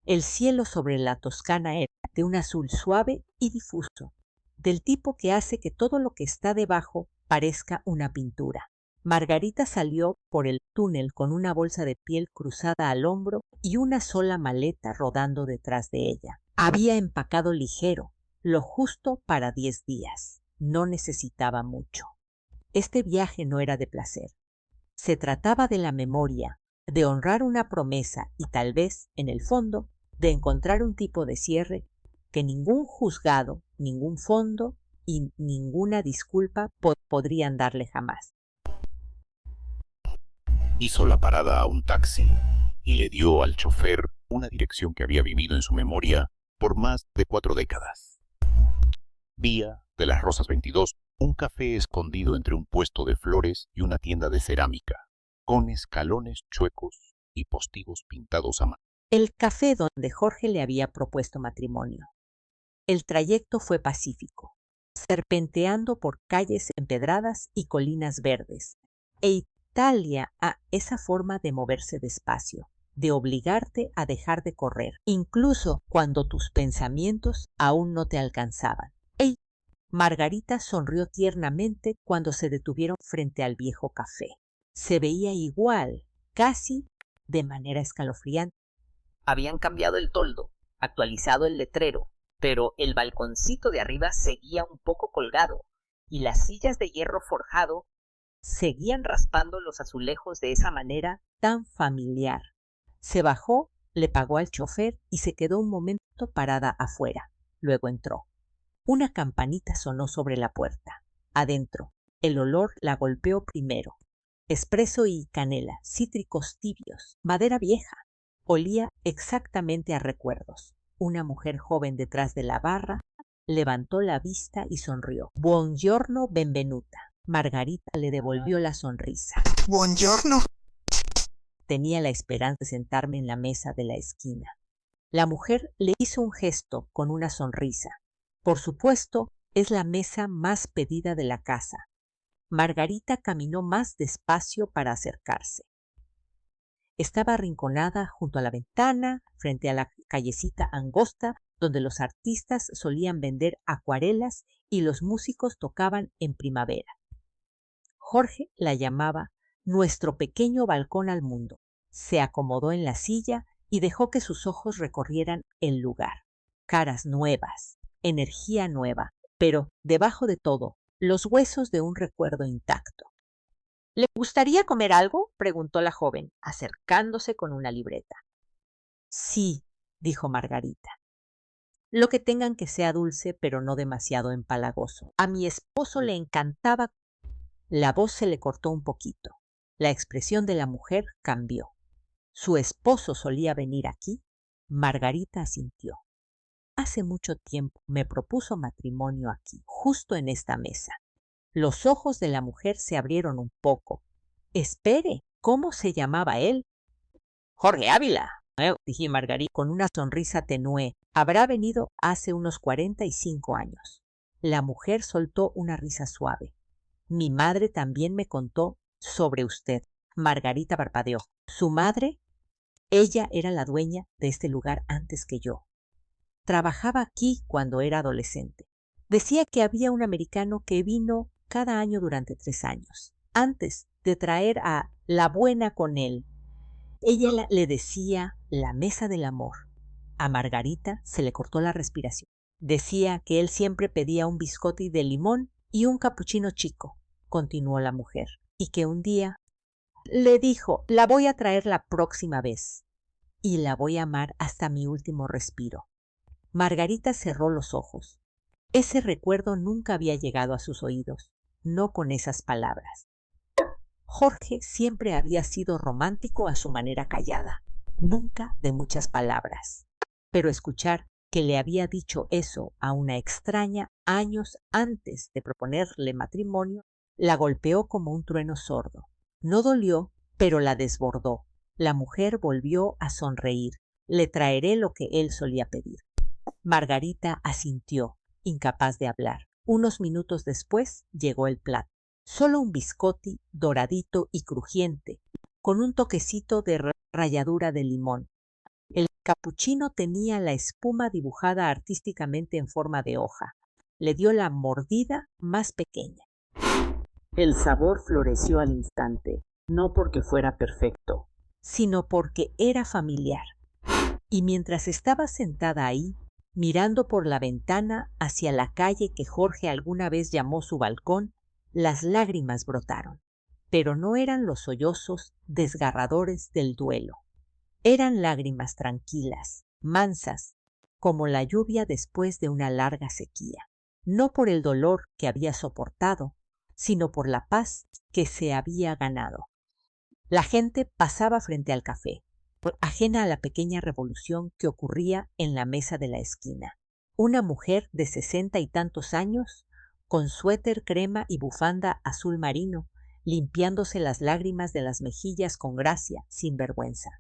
Speaker 1: El cielo sobre la Toscana era de un azul suave y difuso, del tipo que hace que todo lo que está debajo parezca una pintura. Margarita salió por el túnel con una bolsa de piel cruzada al hombro y una sola maleta rodando detrás de ella. Había empacado ligero, lo justo para 10 días. No necesitaba mucho. Este viaje no era de placer. Se trataba de la memoria, de honrar una promesa y tal vez, en el fondo, de encontrar un tipo de cierre que ningún juzgado, ningún fondo y ninguna disculpa podrían darle jamás.
Speaker 9: Hizo la parada a un taxi y le dio al chofer una dirección que había vivido en su memoria por más de 4 décadas. Vía de las Rosas 22, un café escondido entre un puesto de flores y una tienda de cerámica, con escalones chuecos y postigos pintados a mano.
Speaker 1: El café donde Jorge le había propuesto matrimonio. El trayecto fue pacífico, serpenteando por calles empedradas y colinas verdes, e Italia a esa forma de moverse despacio, de obligarte a dejar de correr, incluso cuando tus pensamientos aún no te alcanzaban. Margarita sonrió tiernamente cuando se detuvieron frente al viejo café. Se veía igual, casi de manera escalofriante.
Speaker 3: Habían cambiado el toldo, actualizado el letrero, pero el balconcito de arriba seguía un poco colgado y las sillas de hierro forjado seguían raspando los azulejos de esa manera
Speaker 1: tan familiar. Se bajó, le pagó al chofer y se quedó un momento parada afuera. Luego entró. Una campanita sonó sobre la puerta. Adentro, el olor la golpeó primero. Espresso y canela, cítricos tibios, madera vieja. Olía exactamente a recuerdos. Una mujer joven detrás de la barra levantó la vista y sonrió. Buongiorno, benvenuta. Margarita le devolvió la sonrisa.
Speaker 6: Buongiorno.
Speaker 1: Tenía la esperanza de sentarme en la mesa de la esquina. La mujer le hizo un gesto con una sonrisa. Por supuesto, es la mesa más pedida de la casa. Margarita caminó más despacio para acercarse. Estaba arrinconada junto a la ventana, frente a la callecita angosta, donde los artistas solían vender acuarelas y los músicos tocaban en primavera. Jorge la llamaba nuestro pequeño balcón al mundo. Se acomodó en la silla y dejó que sus ojos recorrieran el lugar. Caras nuevas, energía nueva, pero debajo de todo, los huesos de un recuerdo intacto. ¿Le gustaría comer algo?, preguntó la joven, acercándose con una libreta. Sí, dijo Margarita. Lo que tengan que sea dulce, pero no demasiado empalagoso. A mi esposo le encantaba. La voz se le cortó un poquito. La expresión de la mujer cambió. ¿Su esposo solía venir aquí? Margarita asintió. Hace mucho tiempo me propuso matrimonio aquí, justo en esta mesa. Los ojos de la mujer se abrieron un poco. Espere, ¿cómo se llamaba él? Jorge Ávila, dije Margarita con una sonrisa tenue. Habrá venido hace unos 45 años. La mujer soltó una risa suave. Mi madre también me contó sobre usted. Margarita parpadeó. ¿Su madre? Ella era la dueña de este lugar antes que yo. Trabajaba aquí cuando era adolescente. Decía que había un americano que vino cada año durante 3 años, antes de traer a la buena con él. Ella le decía la mesa del amor. A Margarita se le cortó la respiración. Decía que él siempre pedía un biscotti de limón y un capuchino chico, continuó la mujer, y que un día le dijo, la voy a traer la próxima vez y la voy a amar hasta mi último respiro. Margarita cerró los ojos. Ese recuerdo nunca había llegado a sus oídos, no con esas palabras. Jorge siempre había sido romántico a su manera callada, nunca de muchas palabras. Pero escuchar que le había dicho eso a una extraña años antes de proponerle matrimonio, la golpeó como un trueno sordo. No dolió, pero la desbordó. La mujer volvió a sonreír. Le traeré lo que él solía pedir. Margarita asintió, incapaz de hablar. Unos minutos después llegó el plato. Solo un biscotti doradito y crujiente, con un toquecito de ralladura de limón. El capuchino tenía la espuma dibujada artísticamente en forma de hoja. Le dio la mordida más pequeña. El sabor floreció al instante, no porque fuera perfecto, sino porque era familiar. Y mientras estaba sentada ahí, mirando por la ventana hacia la calle que Jorge alguna vez llamó su balcón, las lágrimas brotaron. Pero no eran los sollozos desgarradores del duelo. Eran lágrimas tranquilas, mansas, como la lluvia después de una larga sequía. No por el dolor que había soportado, sino por la paz que se había ganado. La gente pasaba frente al café, ajena a la pequeña revolución que ocurría en la mesa de la esquina. Una mujer de 60 y tantos años, con suéter crema y bufanda azul marino, limpiándose las lágrimas de las mejillas con gracia, sin vergüenza.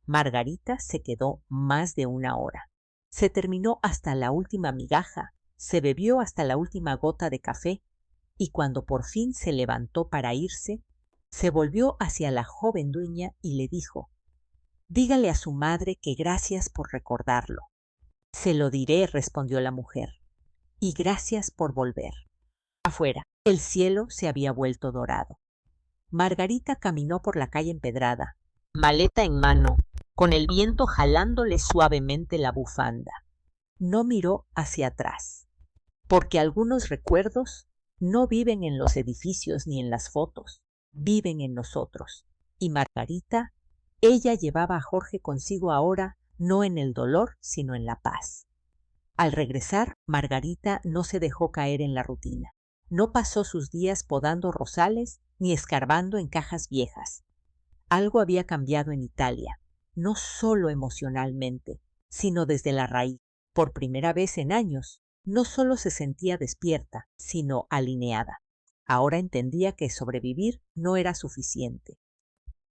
Speaker 1: Margarita se quedó más de 1 hora. Se terminó hasta la última migaja, se bebió hasta la última gota de café, y cuando por fin se levantó para irse, se volvió hacia la joven dueña y le dijo, «Dígale a su madre que gracias por recordarlo». «Se lo diré», respondió la mujer, «y gracias por volver». Afuera, el cielo se había vuelto dorado. Margarita caminó por la calle empedrada, maleta en mano, con el viento jalándole suavemente la bufanda. No miró hacia atrás, porque algunos recuerdos no viven en los edificios ni en las fotos, viven en nosotros. Y Margarita, ella llevaba a Jorge consigo ahora, no en el dolor, sino en la paz. Al regresar, Margarita no se dejó caer en la rutina. No pasó sus días podando rosales ni escarbando en cajas viejas. Algo había cambiado en Italia, no solo emocionalmente, sino desde la raíz. Por primera vez en años, no solo se sentía despierta, sino alineada. Ahora entendía que sobrevivir no era suficiente.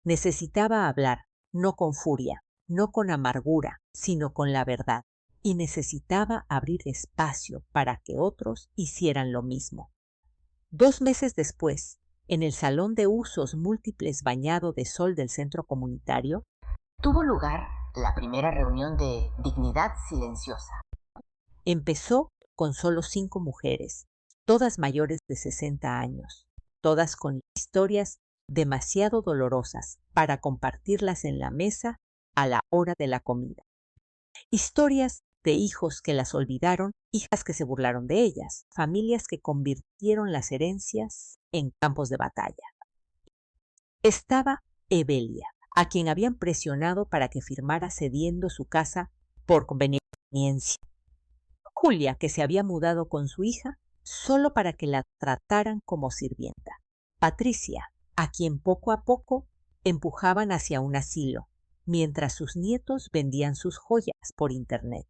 Speaker 1: Necesitaba hablar, no con furia, no con amargura, sino con la verdad. Y necesitaba abrir espacio para que otros hicieran lo mismo. 2 meses después, en el salón de usos múltiples bañado de sol del centro comunitario,
Speaker 2: tuvo lugar la primera reunión de Dignidad Silenciosa.
Speaker 1: Empezó con solo 5 mujeres, todas mayores de 60 años, todas con historias demasiado dolorosas para compartirlas en la mesa a la hora de la comida. Historias de hijos que las olvidaron, hijas que se burlaron de ellas, familias que convirtieron las herencias en campos de batalla. Estaba Evelia, a quien habían presionado para que firmara cediendo su casa por conveniencia. Julia, que se había mudado con su hija solo para que la trataran como sirvienta. Patricia, a quien poco a poco empujaban hacia un asilo, mientras sus nietos vendían sus joyas por internet.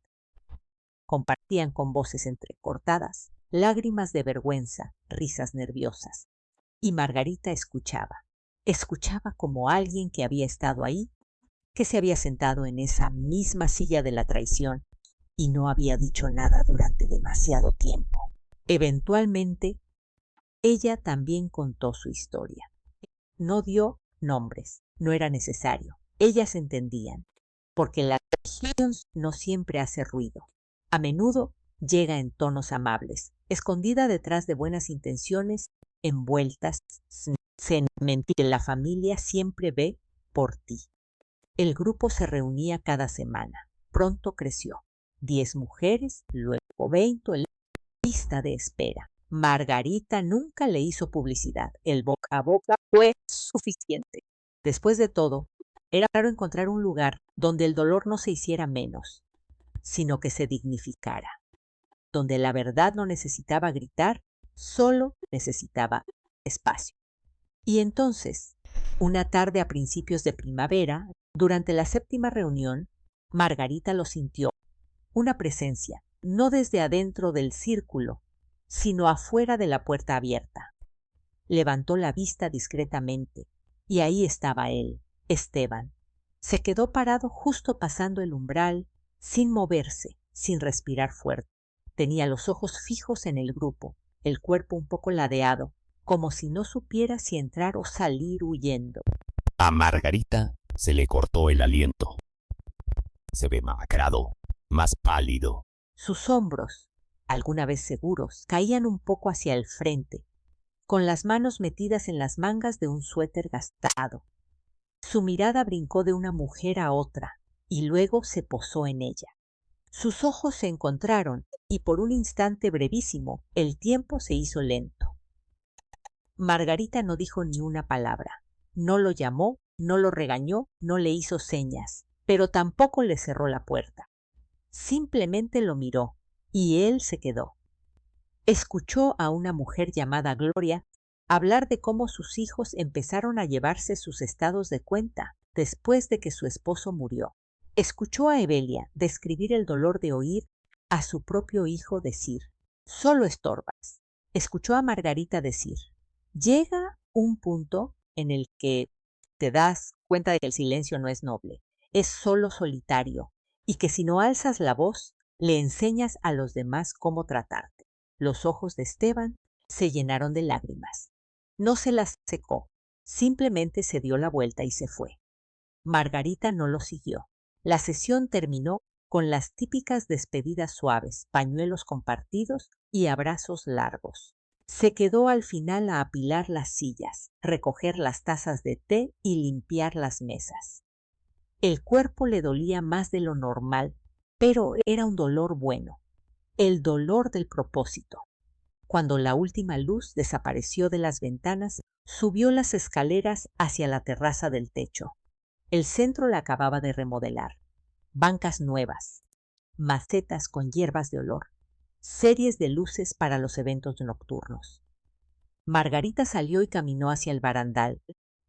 Speaker 1: Compartían con voces entrecortadas, lágrimas de vergüenza, risas nerviosas. Y Margarita escuchaba como alguien que había estado ahí, que se había sentado en esa misma silla de la traición y no había dicho nada durante demasiado tiempo. Eventualmente, ella también contó su historia. No dio nombres, no era necesario. Ellas entendían, porque la traición no siempre hace ruido. A menudo llega en tonos amables, escondida detrás de buenas intenciones, envueltas en mentira. La familia siempre ve por ti. El grupo se reunía cada semana. Pronto creció. 10 mujeres, luego 20, en lista de espera. Margarita nunca le hizo publicidad. El boca a boca fue suficiente. Después de todo, era raro encontrar un lugar donde el dolor no se hiciera menos, sino que se dignificara, donde la verdad no necesitaba gritar, solo necesitaba espacio. Y entonces, una tarde a principios de primavera, durante la 7ª reunión, Margarita lo sintió, una presencia, no desde adentro del círculo, sino afuera de la puerta abierta. Levantó la vista discretamente, y ahí estaba él, Esteban. Se quedó parado justo pasando el umbral, sin moverse, sin respirar fuerte. Tenía los ojos fijos en el grupo, el cuerpo un poco ladeado, como si no supiera si entrar o salir huyendo.
Speaker 9: A Margarita se le cortó el aliento. Se ve macrado, más pálido.
Speaker 1: Sus hombros, alguna vez seguros, caían un poco hacia el frente, con las manos metidas en las mangas de un suéter gastado. Su mirada brincó de una mujer a otra y luego se posó en ella. Sus ojos se encontraron y por un instante brevísimo el tiempo se hizo lento. Margarita no dijo ni una palabra. No lo llamó, no lo regañó, no le hizo señas, pero tampoco le cerró la puerta. Simplemente lo miró y él se quedó. Escuchó a una mujer llamada Gloria hablar de cómo sus hijos empezaron a llevarse sus estados de cuenta después de que su esposo murió. Escuchó a Evelia describir el dolor de oír a su propio hijo decir, solo estorbas. Escuchó a Margarita decir, llega un punto en el que te das cuenta de que el silencio no es noble, es solo solitario, y que si no alzas la voz, le enseñas a los demás cómo tratarte. Los ojos de Esteban se llenaron de lágrimas. No se las secó, simplemente se dio la vuelta y se fue. Margarita no lo siguió. La sesión terminó con las típicas despedidas suaves, pañuelos compartidos y abrazos largos. Se quedó al final a apilar las sillas, recoger las tazas de té y limpiar las mesas. El cuerpo le dolía más de lo normal, pero era un dolor bueno, el dolor del propósito. Cuando la última luz desapareció de las ventanas, subió las escaleras hacia la terraza del techo. El centro la acababa de remodelar. Bancas nuevas, macetas con hierbas de olor, series de luces para los eventos nocturnos. Margarita salió y caminó hacia el barandal.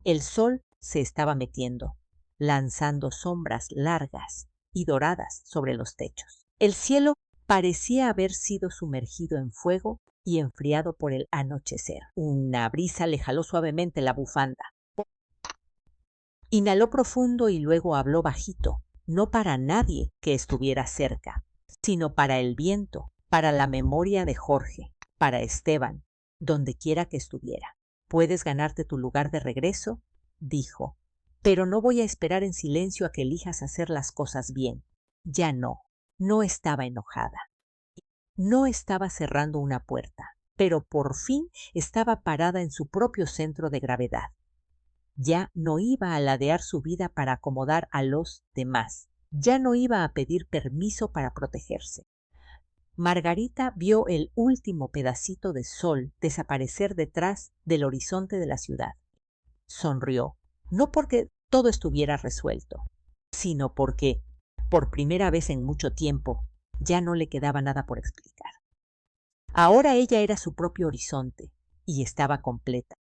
Speaker 1: El sol se estaba metiendo, lanzando sombras largas y doradas sobre los techos. El cielo parecía haber sido sumergido en fuego y enfriado por el anochecer. Una brisa le jaló suavemente la bufanda. Inhaló profundo y luego habló bajito, no para nadie que estuviera cerca, sino para el viento, para la memoria de Jorge, para Esteban, donde quiera que estuviera. «Puedes ganarte tu lugar de regreso», dijo, «pero no voy a esperar en silencio a que elijas hacer las cosas bien». Ya no estaba enojada. No estaba cerrando una puerta, pero por fin estaba parada en su propio centro de gravedad. Ya no iba a ladear su vida para acomodar a los demás. Ya no iba a pedir permiso para protegerse. Margarita vio el último pedacito de sol desaparecer detrás del horizonte de la ciudad. Sonrió, no porque todo estuviera resuelto, sino porque, por primera vez en mucho tiempo, ya no le quedaba nada por explicar. Ahora ella era su propio horizonte y estaba completa.